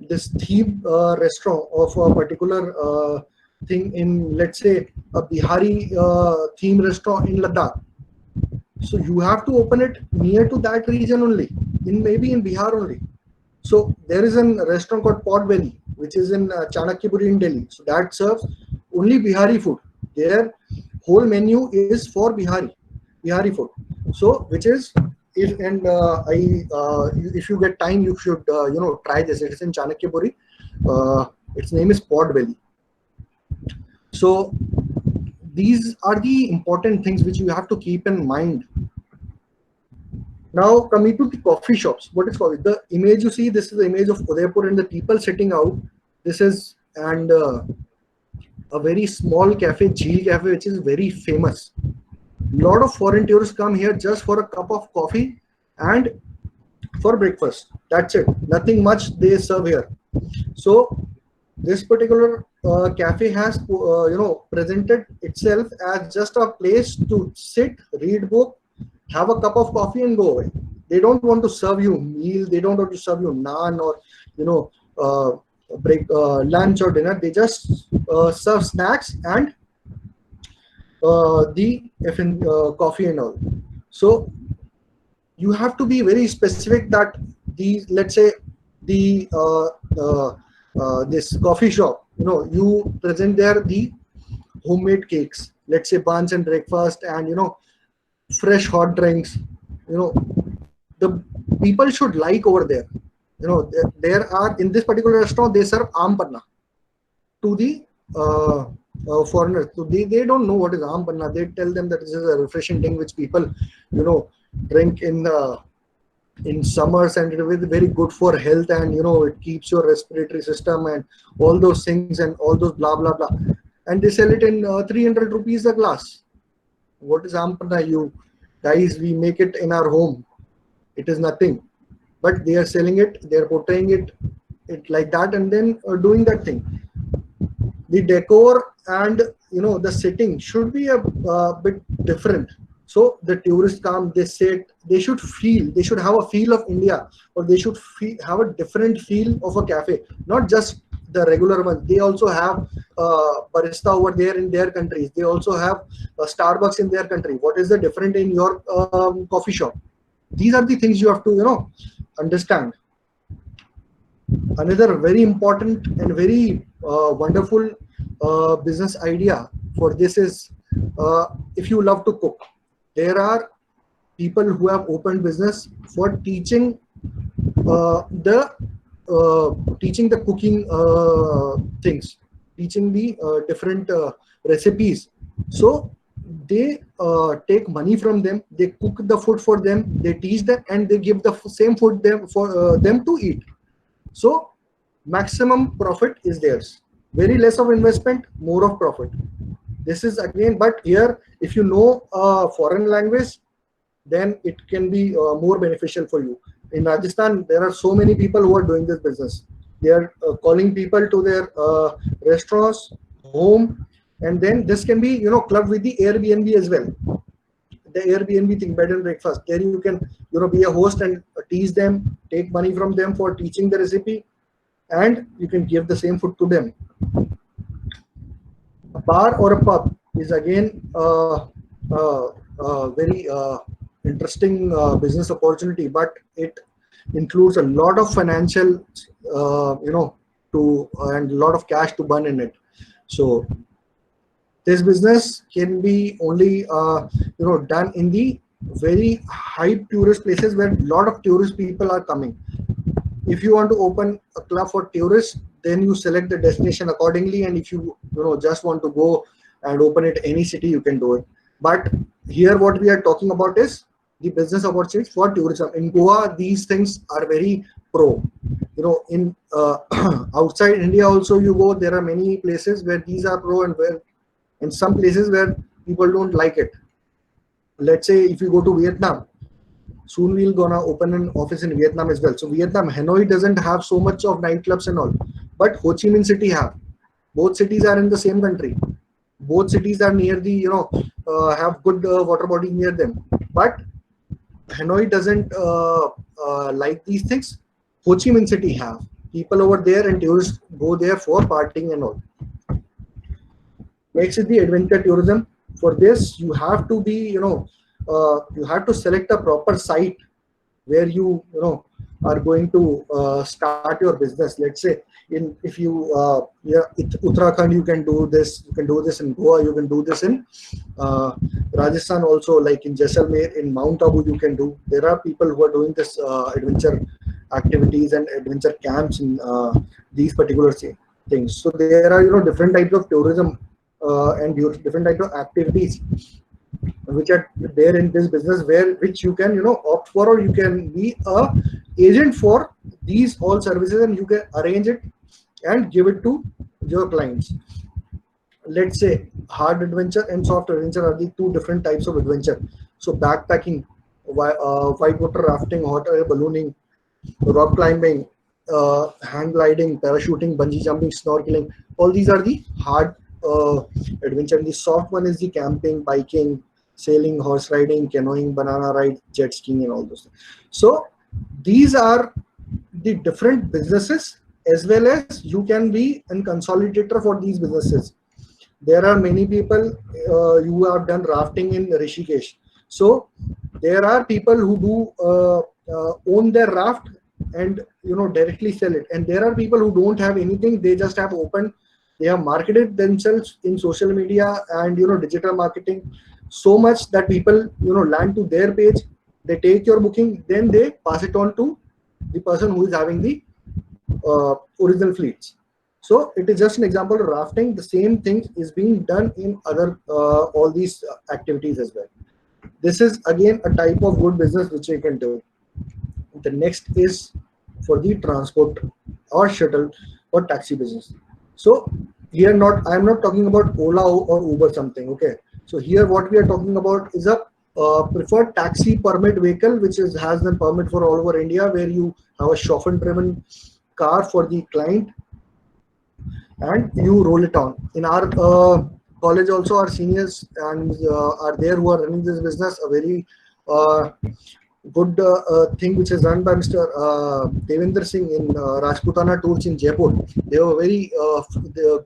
this theme restaurant of a particular thing in, let's say, a Bihari theme restaurant in Ladakh. So you have to open it near to that region only, maybe in Bihar only. So there is a restaurant called Potbelly, which is in Chanakyapuri in Delhi. So that serves only Bihari food. Their whole menu is for Bihari food. So which is, if you get time, you should try this. It is in Chanakyapuri. Its name is Potbelly. So these are the important things which you have to keep in mind. Now coming to the coffee shops, what is called the image you see, this is the image of Udaipur and the people sitting out. This is a very small cafe, Jheel Cafe, which is very famous. A lot of foreign tourists come here just for a cup of coffee and for breakfast. That's it. Nothing much they serve here. So this particular cafe has presented itself as just a place to sit, read book, have a cup of coffee and go away. They don't want to serve you meal. They don't want to serve you naan or lunch or dinner. They just serve snacks and the coffee and all. So you have to be very specific that let's say this coffee shop, you present there the homemade cakes, let's say buns and breakfast, and fresh hot drinks. The people should like over there. There are, in this particular restaurant, they serve aam panna to the foreigners. So they don't know what is aam panna. They tell them that this is a refreshing thing which people drink in summers, and it is very good for health, and it keeps your respiratory system and all those things and all those blah blah blah. And they sell it in 300 rupees a glass. What is aam panna? You guys, we make it in our home. It is nothing, but they are selling it. They are portraying it like that, and then doing that thing. The decor and the setting should be a bit different. So the tourists come, they sit, they should have a feel of India, or they should have a different feel of a cafe, not just the regular one. They also have barista over there in their countries. They also have Starbucks in their country. What is the different in your coffee shop? These are the things you have to understand. Another very important and very wonderful business idea for this is, if you love to cook, there are people who have opened business for teaching the cooking things, teaching the different recipes. So they take money from them, they cook the food for them, they teach them, and they give the same food for them to eat. So maximum profit is theirs. Very less of investment, more of profit. This is again, but here, if you know a foreign language, then it can be more beneficial for you. In Rajasthan, there are so many people who are doing this business. They are calling people to their restaurants, home, and then this can be clubbed with the Airbnb as well. The Airbnb thing, bed and breakfast. There you can be a host and teach them, take money from them for teaching the recipe, and you can give the same food to them. A bar or a pub is again very interesting business opportunity, but it includes a lot of financial, and a lot of cash to burn in it. So this business can be only done in the very high tourist places where a lot of tourist people are coming. If you want to open a club for tourists, then you select the destination accordingly, and if you just want to go and open it any city, you can do it. But here what we are talking about is the business opportunities for tourism. In Goa, these things are very pro. In outside India also you go, there are many places where these are pro, and where in some places where people don't like it. Let's say if you go to Vietnam, soon we're gonna open an office in Vietnam as well. So Vietnam, Hanoi doesn't have so much of nightclubs and all, but Ho Chi Minh City have. Both cities are in the same country. Both cities are near the, have good water bodies near them. But Hanoi doesn't like these things. Ho Chi Minh City have. People over there and tourists go there for partying and all. Makes it the adventure tourism. For this, you have to be, you have to select a proper site where you are going to start your business. Let's say if you Uttarakhand, you can do this. You can do this in Goa. You can do this in Rajasthan also, like in Jaisalmer, in Mount Abu. You can do. There are people who are doing this adventure activities and adventure camps in these particular things. So there are different types of tourism and different types of activities which are there in this business, which you can opt for, or you can be a agent for these all services, and you can arrange it and give it to your clients. Let's say hard adventure and soft adventure are the two different types of adventure. So backpacking, whitewater rafting, hot air ballooning, rock climbing, hang gliding, parachuting, bungee jumping, snorkeling, all these are the hard adventure. The soft one is the camping, biking, sailing, horse riding, canoeing, banana ride, jet skiing, and all those things. So these are the different businesses, as well as you can be a consolidator for these businesses. There are many people who have done rafting in Rishikesh. So there are people who do own their raft and directly sell it, and there are people who don't have anything. They just have opened. They have marketed themselves in social media and digital marketing so much that people land to their page. They take your booking, then they pass it on to the person who is having the original fleets. So it is just an example of rafting. The same thing is being done in other all these activities as well. This is again a type of good business which you can do. The next is for the transport or shuttle or taxi business. So here I'm not talking about Ola or Uber something. Okay. So here what we are talking about is a preferred taxi permit vehicle, which has the permit for all over India, where you have a chauffeur-driven car for the client and you roll it on. In our college also, our seniors and are there who are running this business. A very good thing which is run by Mr. Devendra Singh in Rajputana Tours in Jaipur. They have a very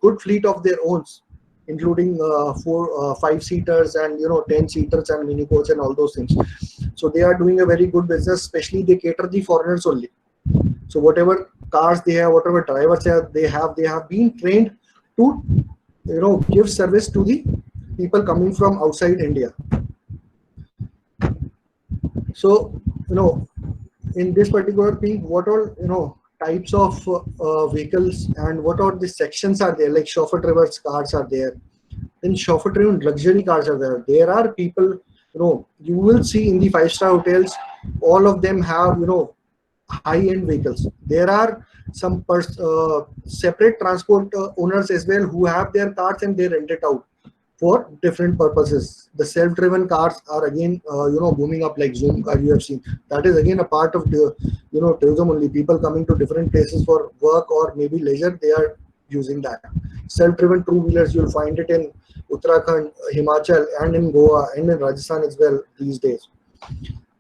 good fleet of their own, including 5-seaters and 10-seaters and mini coach and all those things. So they are doing a very good business. Especially they cater the foreigners only. So whatever cars they have, whatever drivers they have been trained to give service to the people coming from outside India. So in this particular thing, what all types of vehicles and what are the sections are there, like chauffeur-driven cars are there, then chauffeur-driven luxury cars are there. There are people, you will see in the 5-star hotels, all of them have high-end vehicles. There are some separate transport owners as well who have their cars and they rent it out for different purposes. The self-driven cars are again booming up, like Zoom car you have seen. That is again a part of the tourism only. People coming to different places for work or maybe leisure, they are using that. Self-driven two-wheelers, you'll find it in Uttarakhand, Himachal, and in Goa and in Rajasthan as well these days.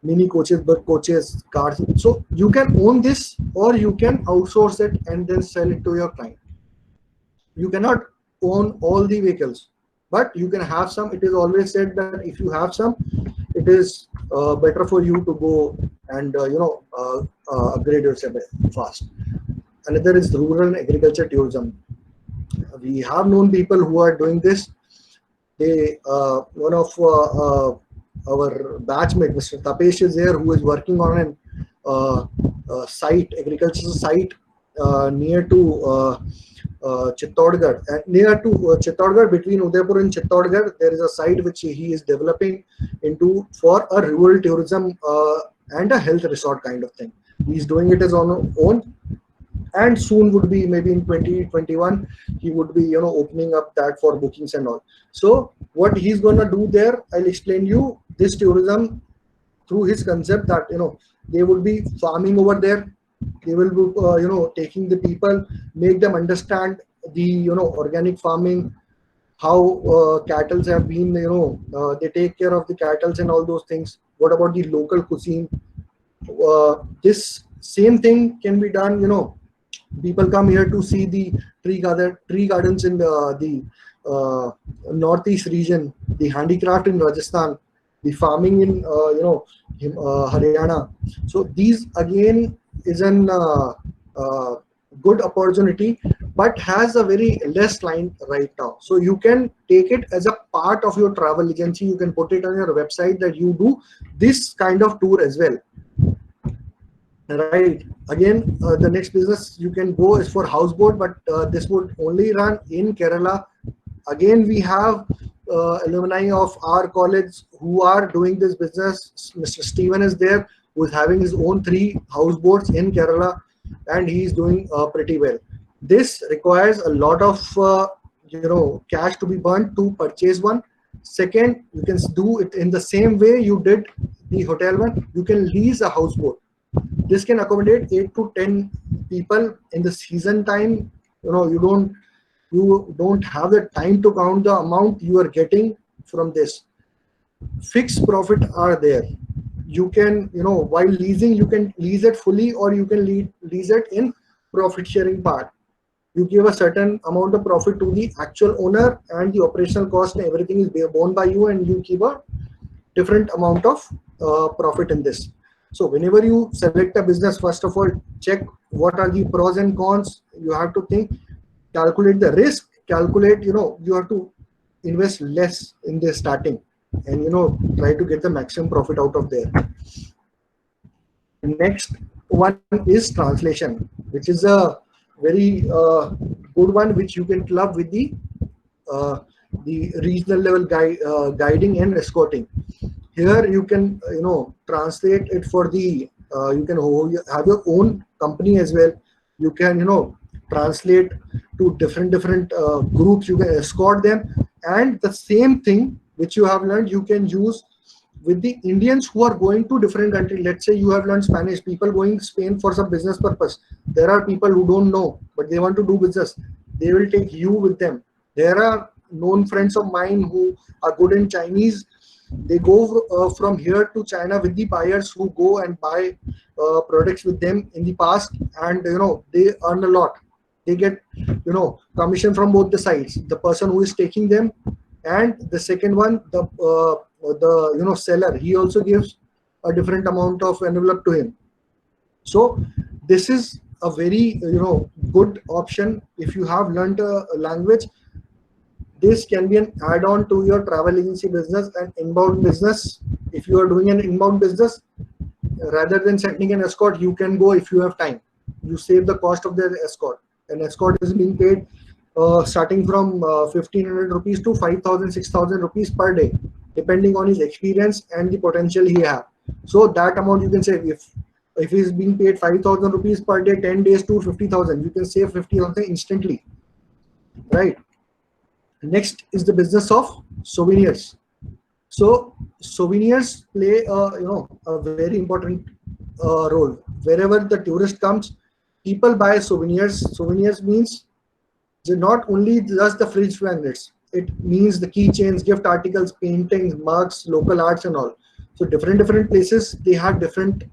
Mini coaches, bus coaches, cars. So you can own this or you can outsource it and then sell it to your client. You cannot own all the vehicles, but you can have some. It is always said that if you have some, it is better for you to go and upgrade yourself fast. Another is rural agriculture tourism. We have known people who are doing this. They one of our batchmate, Mr. Tapesh, is there, who is working on an site, agricultural site near to Chittorgarh. Near to Chittorgarh, between Udaipur and Chittorgarh, there is a site which he is developing into for a rural tourism and a health resort kind of thing. He's doing it as on own, and soon would be maybe in 2021 he would be opening up that for bookings and all. So what he's gonna do there, I'll explain you this tourism through his concept that they would be farming over there. They will be taking the people, make them understand the organic farming, how cattle have been they take care of the cattle and all those things. What about the local cuisine? This same thing can be done. People come here to see the tree gardens in the northeast region, the handicraft in Rajasthan, the farming in Haryana. So these again is an good opportunity, but has a very less client right now. So you can take it as a part of your travel agency. You can put it on your website that you do this kind of tour as well. Right. Again, the next business you can go is for houseboat, but this would only run in Kerala. Again, we have alumni of our college who are doing this business. Mr. Steven is there, who is having his own 3 houseboats in Kerala, and he is doing pretty well. This requires a lot of cash to be burnt to purchase one. Second, you can do it in the same way you did the hotel one. You can lease a houseboat. This can accommodate 8 to 10 people in the season time. You don't have the time to count the amount you are getting from this. Fixed profit are there. You can, while leasing, you can lease it fully, or you can lease it in profit sharing part. You give a certain amount of profit to the actual owner, and the operational cost and everything is borne by you, and you keep a different amount of profit in this. So whenever you select a business, first of all, check what are the pros and cons. You have to think, calculate the risk, calculate, you have to invest less in the starting, and try to get the maximum profit out of there. Next one is translation, which is a very good one, which you can club with the regional level guiding and escorting. Here you can translate it for the you can have your own company as well. You can translate to different groups. You can escort them, and the same thing which you have learned you can use with the Indians who are going to different countries. Let's say you have learned Spanish, people going to Spain for some business purpose. There are people who don't know, but they want to do business. They will take you with them. There are known friends of mine who are good in Chinese. They go from here to China with the buyers who go and buy products with them in the past, and they earn a lot. They get commission from both the sides, the person who is taking them, and the second one, the seller. He also gives a different amount of envelope to him. So this is a very good option if you have learned a language. This can be an add-on to your travel agency business and inbound business. If you are doing an inbound business, rather than sending an escort, you can go if you have time. You save the cost of the escort. An escort is being paid starting from 1,500 rupees to 5,000, 6,000 rupees per day, depending on his experience and the potential he has. So that amount you can save. If he's being paid 5,000 rupees per day, 10 days to 50,000, you can save 50,000 instantly, right? Next is the business of souvenirs. So souvenirs play a very important role. Wherever the tourist comes, people buy souvenirs. Souvenirs means not only just the fridge magnets. It means the keychains, gift articles, paintings, mugs, local arts and all. So different places, they have different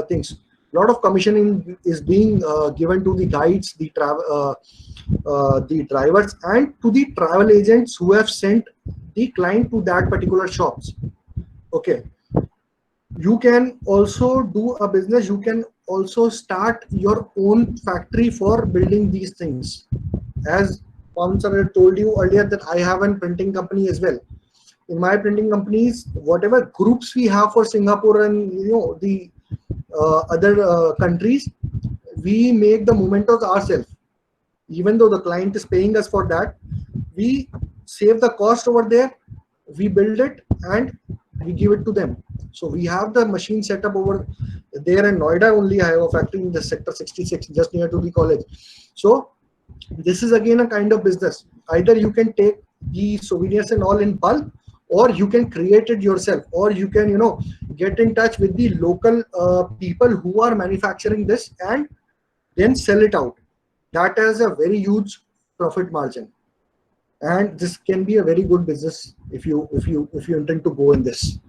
things. A lot of commissioning is being given to the guides, the drivers, and to the travel agents who have sent the client to that particular shops. Okay, You can also do a business. You can also start your own factory for building these things. As Pawan sir had told you earlier that I have a printing company as well. In my printing companies, whatever groups we have for Singapore and the other countries, we make the mementos ourselves. Even though the client is paying us for that, we save the cost over there, we build it and we give it to them. So we have the machine set up over there in Noida only. I have a factory in the sector 66 just near to the college. So this is again a kind of business. Either you can take the souvenirs and all in bulk, or you can create it yourself, or you can get in touch with the local people who are manufacturing this and then sell it out. That has a very huge profit margin, and this can be a very good business if you intend to go in this.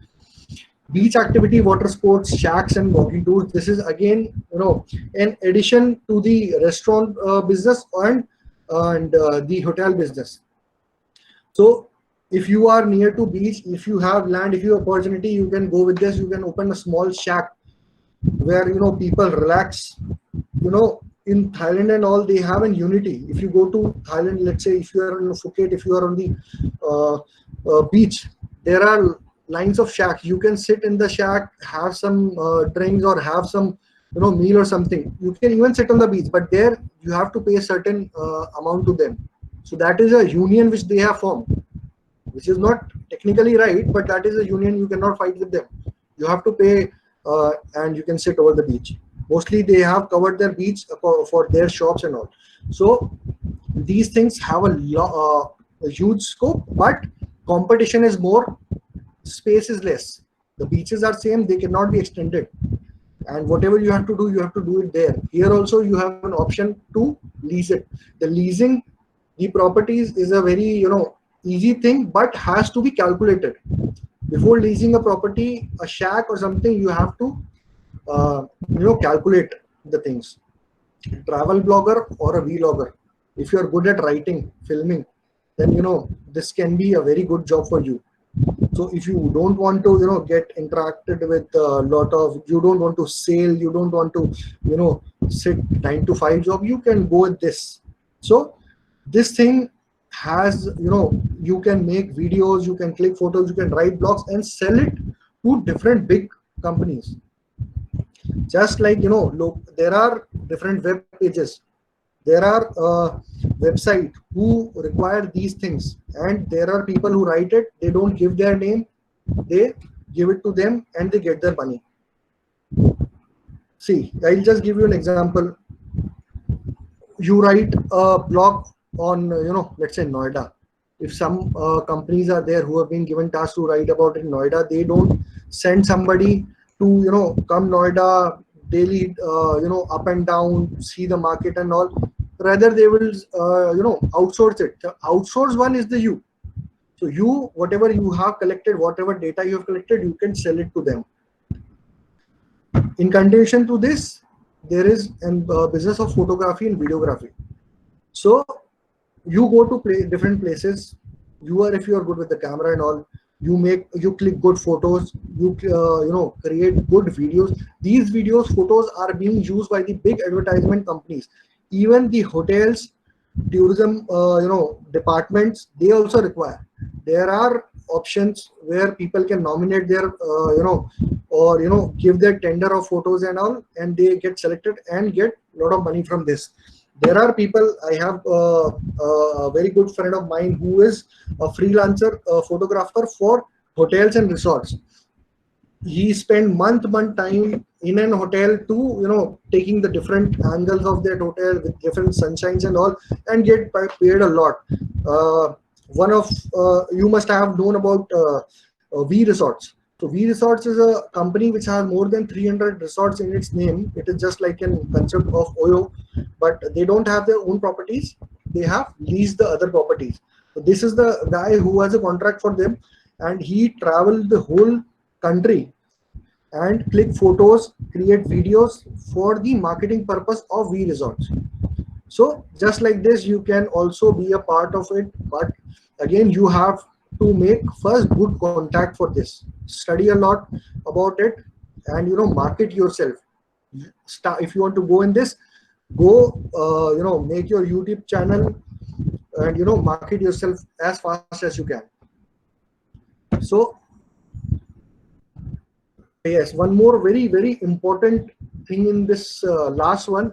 Beach activity, water sports, shacks and walking tours. This is again in addition to the restaurant business and the hotel business. So if you are near to beach, if you have land, if you have opportunity, you can go with this. You can open a small shack where people relax. In Thailand and all, they have in Unity. If you go to Thailand, let's say if you are in Phuket, if you are on the beach, there are lines of shacks. You can sit in the shack, have some drinks or have some meal or something. You can even sit on the beach, but there you have to pay a certain amount to them. So that is a union which they have formed, which is not technically right, but that is a union. You cannot fight with them. You have to pay and you can sit over the beach. Mostly they have covered their beach for their shops and all. So these things have a huge scope, but competition is more, space is less. The beaches are same, they cannot be extended. And whatever you have to do it there. Here also you have an option to lease it. The leasing the properties is a very easy thing, but has to be calculated. Before leasing a property, a shack or something, you have to calculate the things. Travel blogger or a vlogger, if you are good at writing, filming, then this can be a very good job for you. So if you don't want to get interacted with a lot of, you don't want to sail, you don't want to sit 9 to 5 job, you can go with this. So this thing has you can make videos, you can click photos, you can write blogs and sell it to different big companies. Just like there are different web pages, there are websites who require these things, and there are people who write it. They don't give their name, they give it to them and they get their money. See, I'll just give you an example. You write a blog on let's say Noida. If some companies are there who have been given tasks to write about it in Noida, they don't send somebody to come Noida daily, up and down, see the market and all. Rather they will outsource it. The outsourced one is the you. So you, whatever you have collected, whatever data you have collected, you can sell it to them. In continuation to this, there is a business of photography and videography. So you go to different places. If you are good with the camera and all, you click good photos, you create good videos. These videos, photos are being used by the big advertisement companies. Even the hotels, tourism departments, they also require. There are options where people can nominate their or give their tender of photos and all, and they get selected and get a lot of money from this. There are people, I have a very good friend of mine who is a freelancer photographer for hotels and resorts. He spent month time in an hotel to taking the different angles of that hotel with different sunshines and all, and get paid a lot. One of you must have known about V Resorts. So V Resorts is a company which has more than 300 resorts in its name. It is just like a concept of Oyo, but they don't have their own properties. They have leased the other properties. So this is the guy who has a contract for them, and he traveled the whole country and click photos, create videos for the marketing purpose of V Resorts. So just like this, you can also be a part of it, but again you have to make first good contact for this. Study a lot about it, and market yourself. If you want to go in this, go make your YouTube channel and market yourself as fast as you can. So yes, one more very, very important thing in this last one.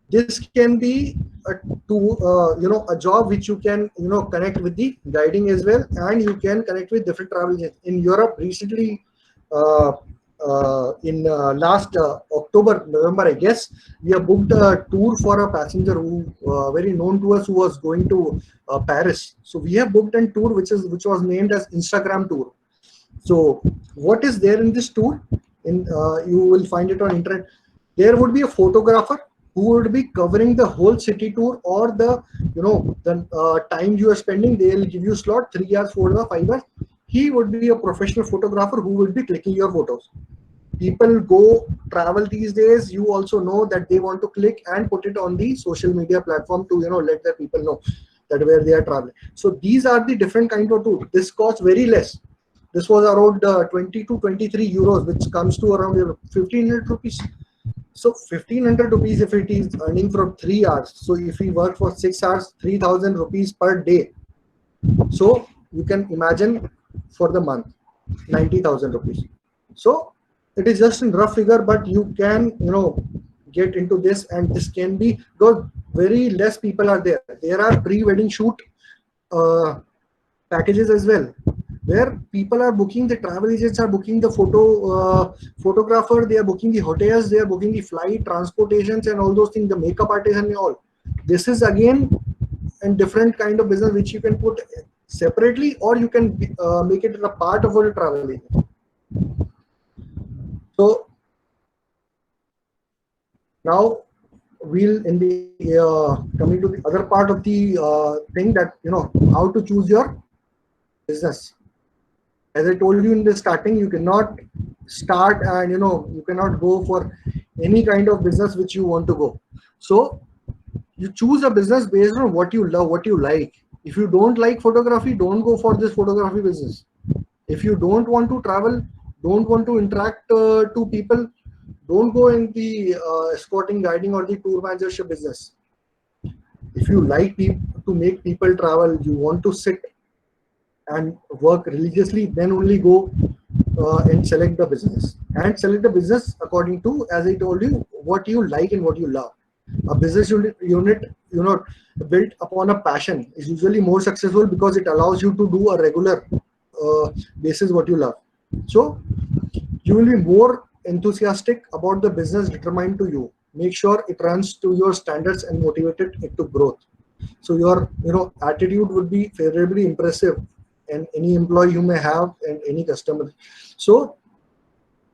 This can be a job which you can connect with the guiding as well, and you can connect with different travel agents. In Europe recently, in last October, November, I guess, we have booked a tour for a passenger who very known to us, who was going to Paris. So we have booked a tour which was named as Instagram tour. So what is there in this tour? You will find it on internet. There would be a photographer who would be covering the whole city tour, or the time you are spending. They will give you slot 3 hours, 4 hours, 5 hours. He would be a professional photographer who will be clicking your photos. People go travel these days. You also know that they want to click and put it on the social media platform to let their people know that where they are traveling. So these are the different kind of tours. This costs very less. This was around 20 to 23 euros, which comes to around 1500 rupees. So 1500 rupees if it is earning from 3 hours. So if we work for 6 hours, 3000 rupees per day. So you can imagine for the month, 90,000 rupees. So it is just in rough figure, but you can get into this, and this can be, because very less people are there. There are pre-wedding shoot packages as well, where people are booking, the travel agents are booking the photographer, they are booking the hotels, they are booking the flight, transportations and all those things, the makeup artist and all. This is again a different kind of business which you can put separately, or you can make it a part of your travel agent. So now we'll coming to the other part of the thing, that how to choose your business. As I told you in the starting, you cannot start and you cannot go for any kind of business which you want to go. So you choose a business based on what you love, what you like. If you don't like photography, don't go for this photography business. If you don't want to travel, don't want to interact to people, don't go in the escorting, guiding or the tour managership business. If you like to make people travel, you want to sit and work religiously, then only go and select the business. And select the business according to, as I told you, what you like and what you love. A business unit built upon a passion is usually more successful, because it allows you to do a regular basis what you love. So you will be more enthusiastic about the business determined to you. Make sure it runs to your standards and motivated it to growth. So your attitude would be favorably impressive, and any employee you may have and any customer. So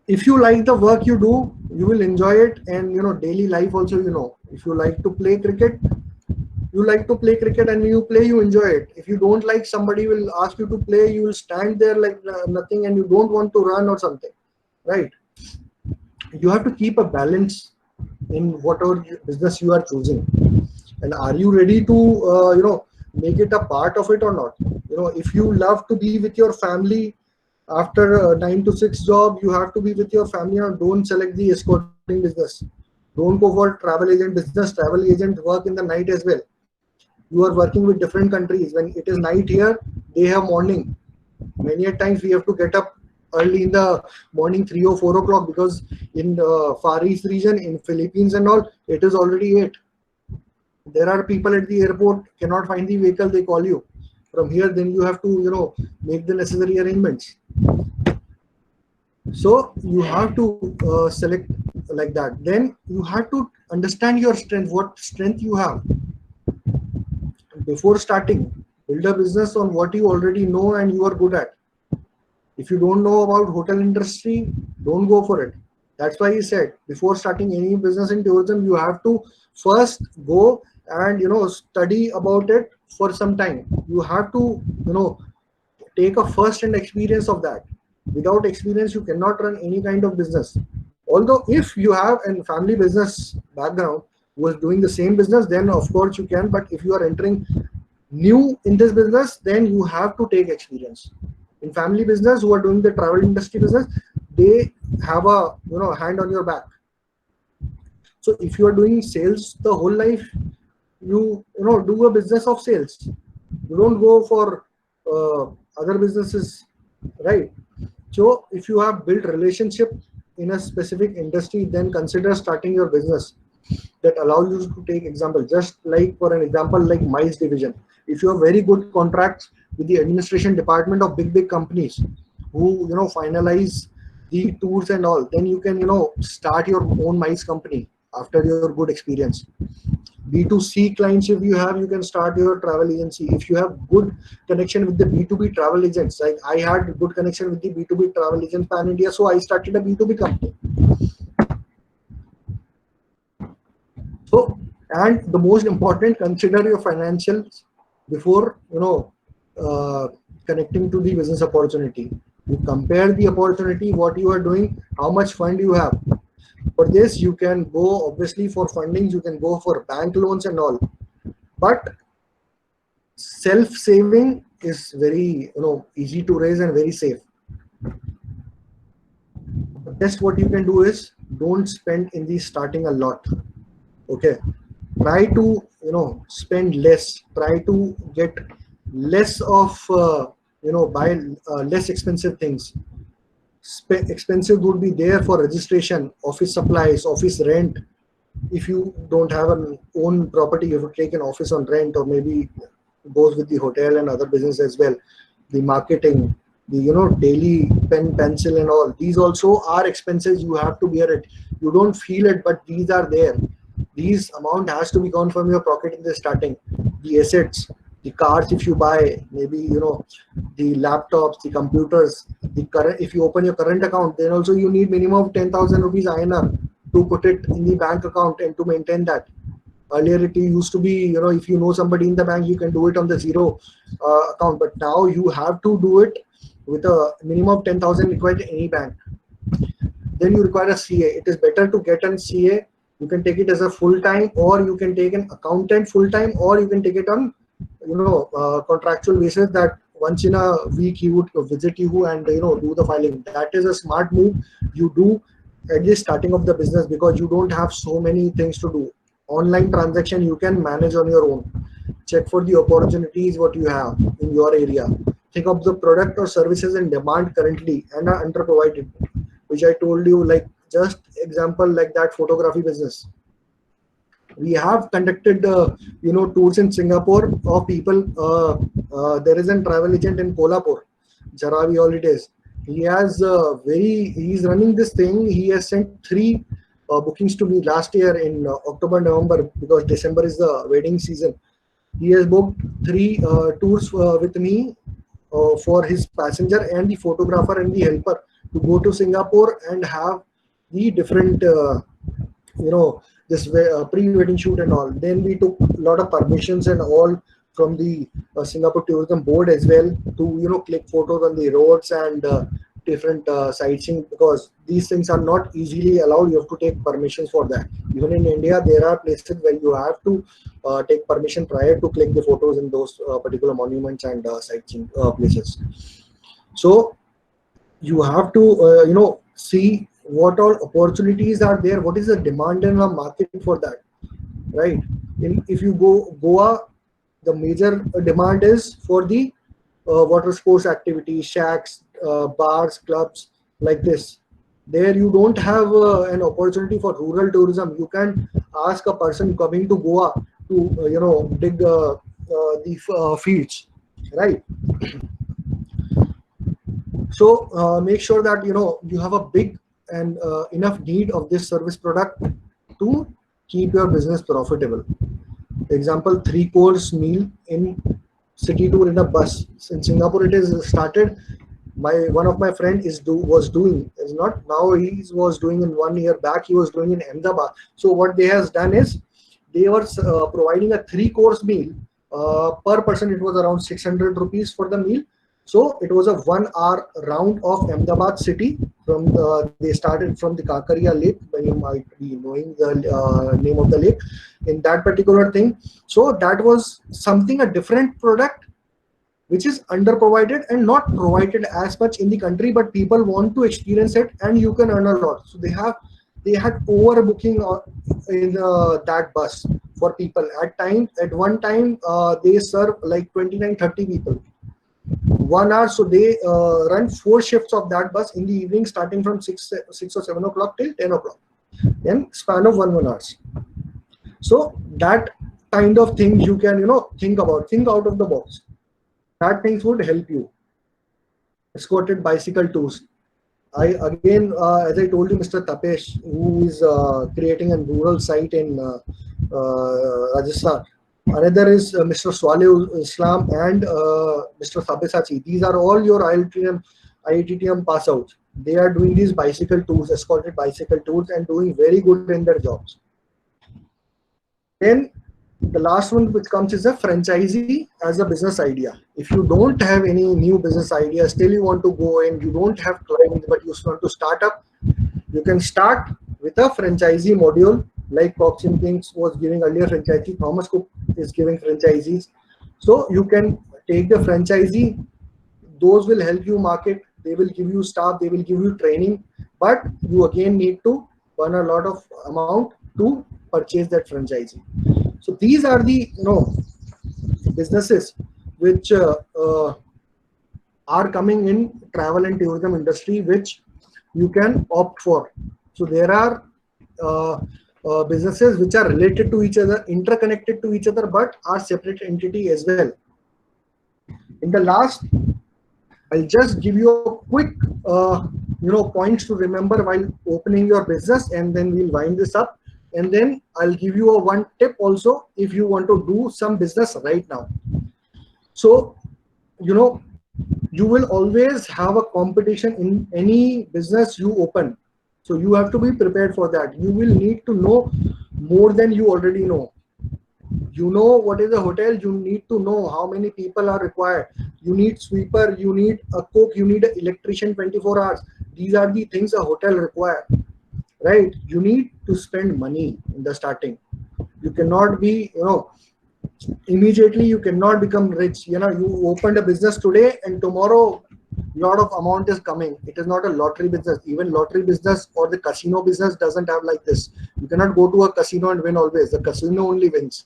if you like the work you do, you will enjoy it, and daily life also, if you like to play cricket, you like to play cricket and you play, you enjoy it. If you don't like, somebody will ask you to play, you will stand there like nothing and you don't want to run or something, right? You have to keep a balance in whatever business you are choosing. And are you ready to make it a part of it or not? If you love to be with your family after a 9 to 6 job, you have to be with your family, and don't select the escorting business. Don't go for travel agent business. Travel agent work in the night as well. You are working with different countries. When it is night here, they have morning. Many a times we have to get up early in the morning, 3 or 4 o'clock, because in the Far East region, in Philippines and all, it is already 8. There are people at the airport, cannot find the vehicle, they call you. From here, then you have to, make the necessary arrangements. So you have to select like that. Then you have to understand your strength, what strength you have. Before starting, build a business on what you already know and you are good at. If you don't know about hotel industry, don't go for it. That's why he said, before starting any business in tourism, you have to first go and study about it for some time. You have to take a first-hand experience of that. Without experience, you cannot run any kind of business. Although if you have a family business background who is doing the same business, then of course you can. But if you are entering new in this business, then you have to take experience. In family business, who are doing the travel industry business, they have a hand on your back. So if you are doing sales the whole life, you do a business of sales. You don't go for other businesses, right? So if you have built relationship in a specific industry, then consider starting your business that allows you to take example. Just like for an example, like MICE division. If you have very good contracts with the administration department of big companies who finalize the tours and all, then you can start your own MICE company after your good experience. B2C clients, if you have, you can start your travel agency. If you have good connection with the B2B travel agents, like I had good connection with the B2B travel agent pan India, so I started a B2B company. So, and the most important, consider your financials before connecting to the business opportunity. You compare the opportunity, what you are doing, how much fund you have. For this, you can go obviously for funding, you can go for bank loans and all. But self-saving is very easy to raise and very safe. The best what you can do is don't spend in the starting a lot. Okay, try to spend less. Try to get less of buy less expensive things. Expensive would be there for registration, office supplies, office rent. If you don't have an own property, you have to take an office on rent, or maybe goes with the hotel and other business as well. The marketing, the daily pen, pencil and all. These also are expenses. You have to bear it. You don't feel it, but these are there. These amount has to be gone from your pocket in the starting. The assets, the cars if you buy, maybe the laptops, the computers, the current. If you open your current account, then also you need minimum of 10,000 rupees INR to put it in the bank account and to maintain that. Earlier it used to be, if you know somebody in the bank, you can do it on the zero account. But now you have to do it with a minimum of 10,000 required in any bank. Then you require a CA. It is better to get an CA. You can take it as a full-time, or you can take an accountant full-time, or you can take it on contractual basis that once in a week he would visit you and do the filing. That is a smart move you do at the starting of the business, because you don't have so many things to do. Online transaction you can manage on your own. Check for the opportunities what you have in your area. Think of the product or services in demand currently and are underprovided, which I told you, like just example like that photography business. We have conducted tours in Singapore of people. There is a travel agent in Kolhapur, Jaravi Holidays. He has he's running this thing. He has sent 3 bookings to me last year in October, November, because December is the wedding season. He has booked 3 tours with me for his passenger and the photographer and the helper to go to Singapore and have the different this pre-wedding shoot and all. Then we took a lot of permissions and all from the Singapore Tourism Board as well to click photos on the roads and different sightseeing, because these things are not easily allowed. You have to take permissions for that. Even in India, there are places where you have to take permission prior to click the photos in those particular monuments and sightseeing places. So you have to see what all opportunities are there, what is the demand in the market for that, right? If you go Goa, the major demand is for the water sports activities, shacks, bars, clubs like this. There you don't have an opportunity for rural tourism. You can ask a person coming to Goa to dig the fields, right? So make sure that you have a big and enough need of this service product to keep your business profitable. Example, 3-course meal in city tour in a bus. In Singapore, it is started. One of my friend was doing. Is not now. He was doing in 1 year back. He was doing in Ahmedabad. So what they has done is they were providing a 3-course meal per person. It was around 600 rupees for the meal. So it was a 1-hour round of Ahmedabad city. They started from the Kakaria Lake. You might be knowing the name of the lake in that particular thing. So that was something, a different product, which is underprovided and not provided as much in the country, but people want to experience it and you can earn a lot. So they had overbooking in that bus for people. At one time, they serve like 29-30 people 1 hour. So they run 4 shifts of that bus in the evening, starting from 6 or 7 o'clock till 10 o'clock, in span of 1 hours. So that kind of things you can, think out of the box. That things would help you. Escorted bicycle tours. Again, as I told you, Mr. Tapesh, who is creating a rural site in Rajasthan. Another is Mr. Swaleh Islam and Mr. Sabyasachi. These are all your IITM pass outs. They are doing these bicycle tours, escorted bicycle tours, and doing very good in their jobs. Then the last one which comes is a franchisee as a business idea. If you don't have any new business idea, still you want to go and you don't have clients, but you want to start up, you can start with a franchisee module like Cox & Kings was giving earlier franchisee, Thomas Cook is giving franchisees. So you can take the franchisee, those will help you market, they will give you staff, they will give you training, but you again need to earn a lot of amount to purchase that franchisee. So these are the businesses which are coming in travel and tourism industry, which you can opt for. So there are businesses which are related to each other, interconnected to each other, but are separate entity as well. In the last, I'll just give you a quick points to remember while opening your business, and then we'll wind this up. And then I'll give you one tip also if you want to do some business right now. So, you will always have a competition in any business you open. So you have to be prepared for that. You will need to know more than you already know. You know what is a hotel, you need to know how many people are required. You need sweeper, you need a cook, you need an electrician 24 hours. These are the things a hotel requires. Right? You need to spend money in the starting. You cannot be, immediately you cannot become rich. You opened a business today and tomorrow lot of amount is coming. It is not a lottery business. Even lottery business or the casino business doesn't have like this. You cannot go to a casino and win always. The casino only wins.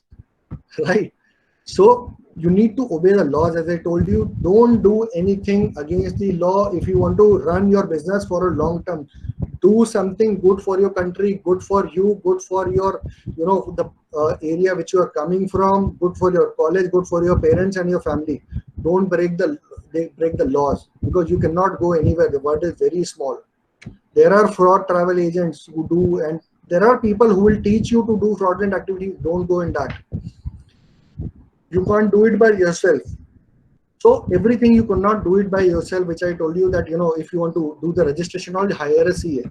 Right? So you need to obey the laws. As I told you, don't do anything against the law. If you want to run your business for a long term, do something good for your country, good for you, good for your, the area which you are coming from, good for your college, good for your parents and your family. Don't break the laws, because you cannot go anywhere. The world is very small. There are fraud travel agents who do, and there are people who will teach you to do fraudulent activities. Don't go in that. You can't do it by yourself. So everything you cannot do it by yourself, which I told you that, if you want to do the registration, or hire a CA,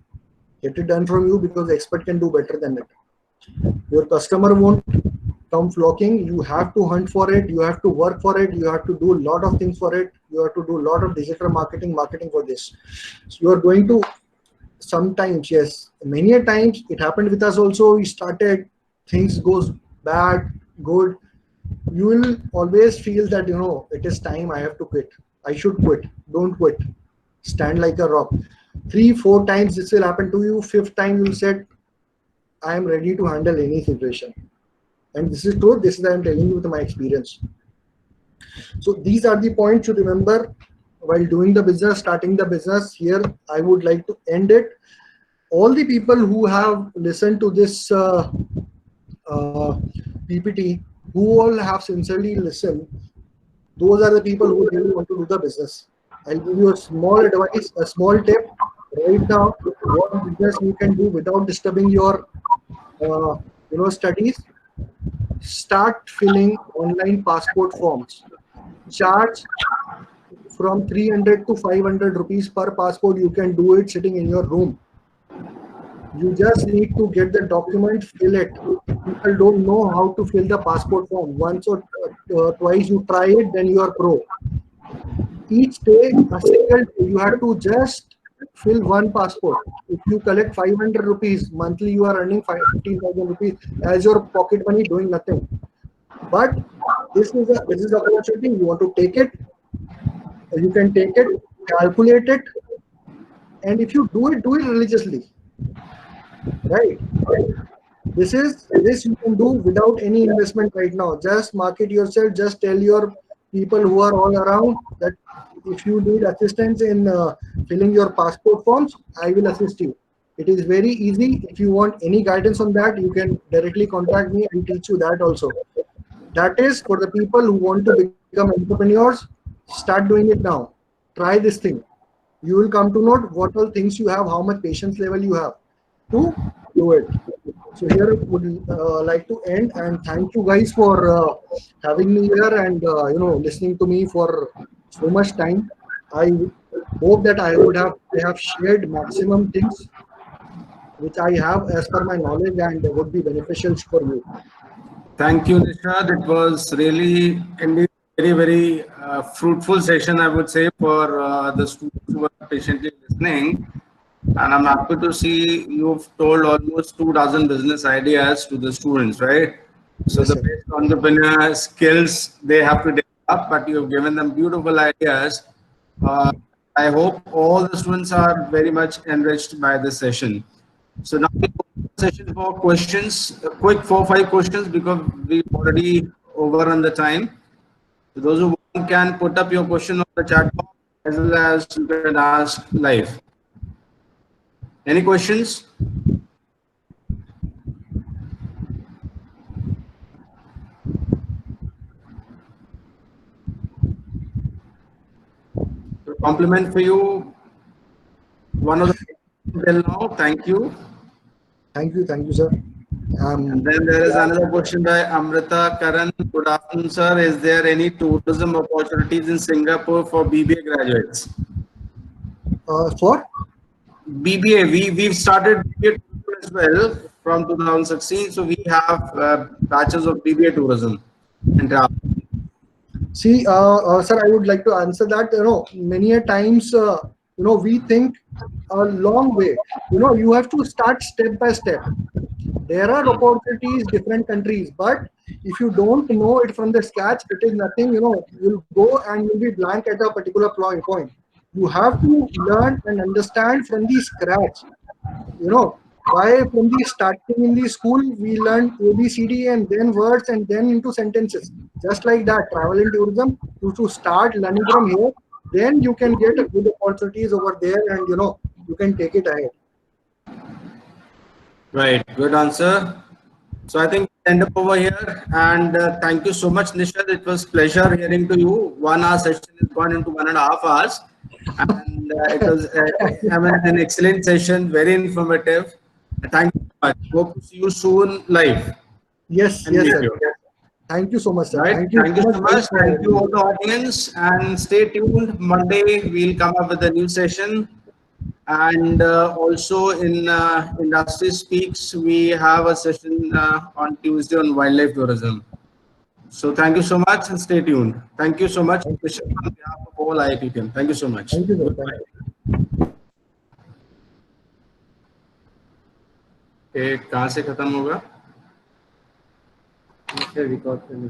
get it done from you, because the expert can do better than it. Your customer won't come flocking. You have to hunt for it. You have to work for it. You have to do a lot of things for it. You have to do a lot of digital marketing for this. So you are going to, sometimes, yes, many a times it happened with us also. We started, things goes bad, good. You will always feel that, it is time, I have to quit. I should quit. Don't quit. Stand like a rock. 3-4 times this will happen to you. 5th time you will say, I am ready to handle any situation. And this is true. This is I am telling you with my experience. So these are the points to remember while doing the business, starting the business. Here I would like to end it. All the people who have listened to this PPT, who all have sincerely listened, those are the people who really want to do the business. I'll give you a small advice, a small tip right now. What business you can do without disturbing your studies. Start filling online passport forms. Charge from 300 to 500 rupees per passport. You can do it sitting in your room. You just need to get the document, fill it. People don't know how to fill the passport form. Once or twice you try it, then you are pro. Each day, a single day, you have to just fill one passport. If you collect 500 rupees monthly, you are earning 15,000 rupees as your pocket money, doing nothing. But this is an opportunity. You want to take it, You can take it, calculate it, and if you do it religiously, right? This you can do without any investment right now. Just market yourself. Just tell your people who are all around that if you need assistance in filling your passport forms, I will assist you. It is very easy. If you want any guidance on that, you can directly contact me and teach you that also. That is for the people who want to become entrepreneurs. Start doing it now. Try this thing. You will come to know what all things you have, how much patience level you have to do it. So here I would like to end and thank you guys for having me here and listening to me for so much time. I hope that I have shared maximum things which I have as per my knowledge and would be beneficial for you. Thank you, Nishad. It was really indeed very, very fruitful session, I would say, for the students who are patiently listening. And I'm happy to see you've told almost 2 dozen business ideas to the students, right? So Yes, the sir. basic entrepreneur skills they have to develop, but you've given them beautiful ideas. Uh, I hope all the students are very much enriched by this session. So now we go to the session for questions, quick 4 or 5 questions because we've already overrun the time. So those who want can put up your question on the chat box as well as you can ask live. Any questions? So compliment for you. One of the till now. Thank you. Thank you, sir. And then there is another question by Amrita Karan. Good afternoon, sir. Is there any tourism opportunities in Singapore for BBA graduates? For BBA, we've started BBA tourism as well from 2016. So we have batches of BBA tourism and travel. see, sir, I would like to answer that. Many a times, we think a long way. You have to start step by step. There are opportunities, different countries, but if you don't know it from the scratch, it is nothing. You'll go and you'll be blank at a particular point. You have to learn and understand from the scratch. Why from the starting in the school we learn ABCD and then words and then into sentences. Just like that, travel and tourism, you to start learning from here, then you can get a good opportunities over there, and you can take it ahead. Right, good answer. So I think we end up over here, and thank you so much, Nishad. It was pleasure hearing to you. 1 hour session has gone into 1.5 hours, and it was an excellent session, very informative. Thank you so much. Hope to see you soon live Yes, and yes, meet sir. you. Yes. Thank you so much, sir. Right. Thank you Thank so you much so guys, much. for Thank you having all me. the audience, and stay tuned. Monday we'll come up with a new session. And also in Industry Speaks, we have a session on Tuesday on wildlife tourism. So thank you so much and stay tuned. Thank you so much, Thank you. Vishal, on behalf of all IIT team. Thank you so much. Thank you, sir. Thank Goodbye. you. कहाँ से खत्म होगा? Record करने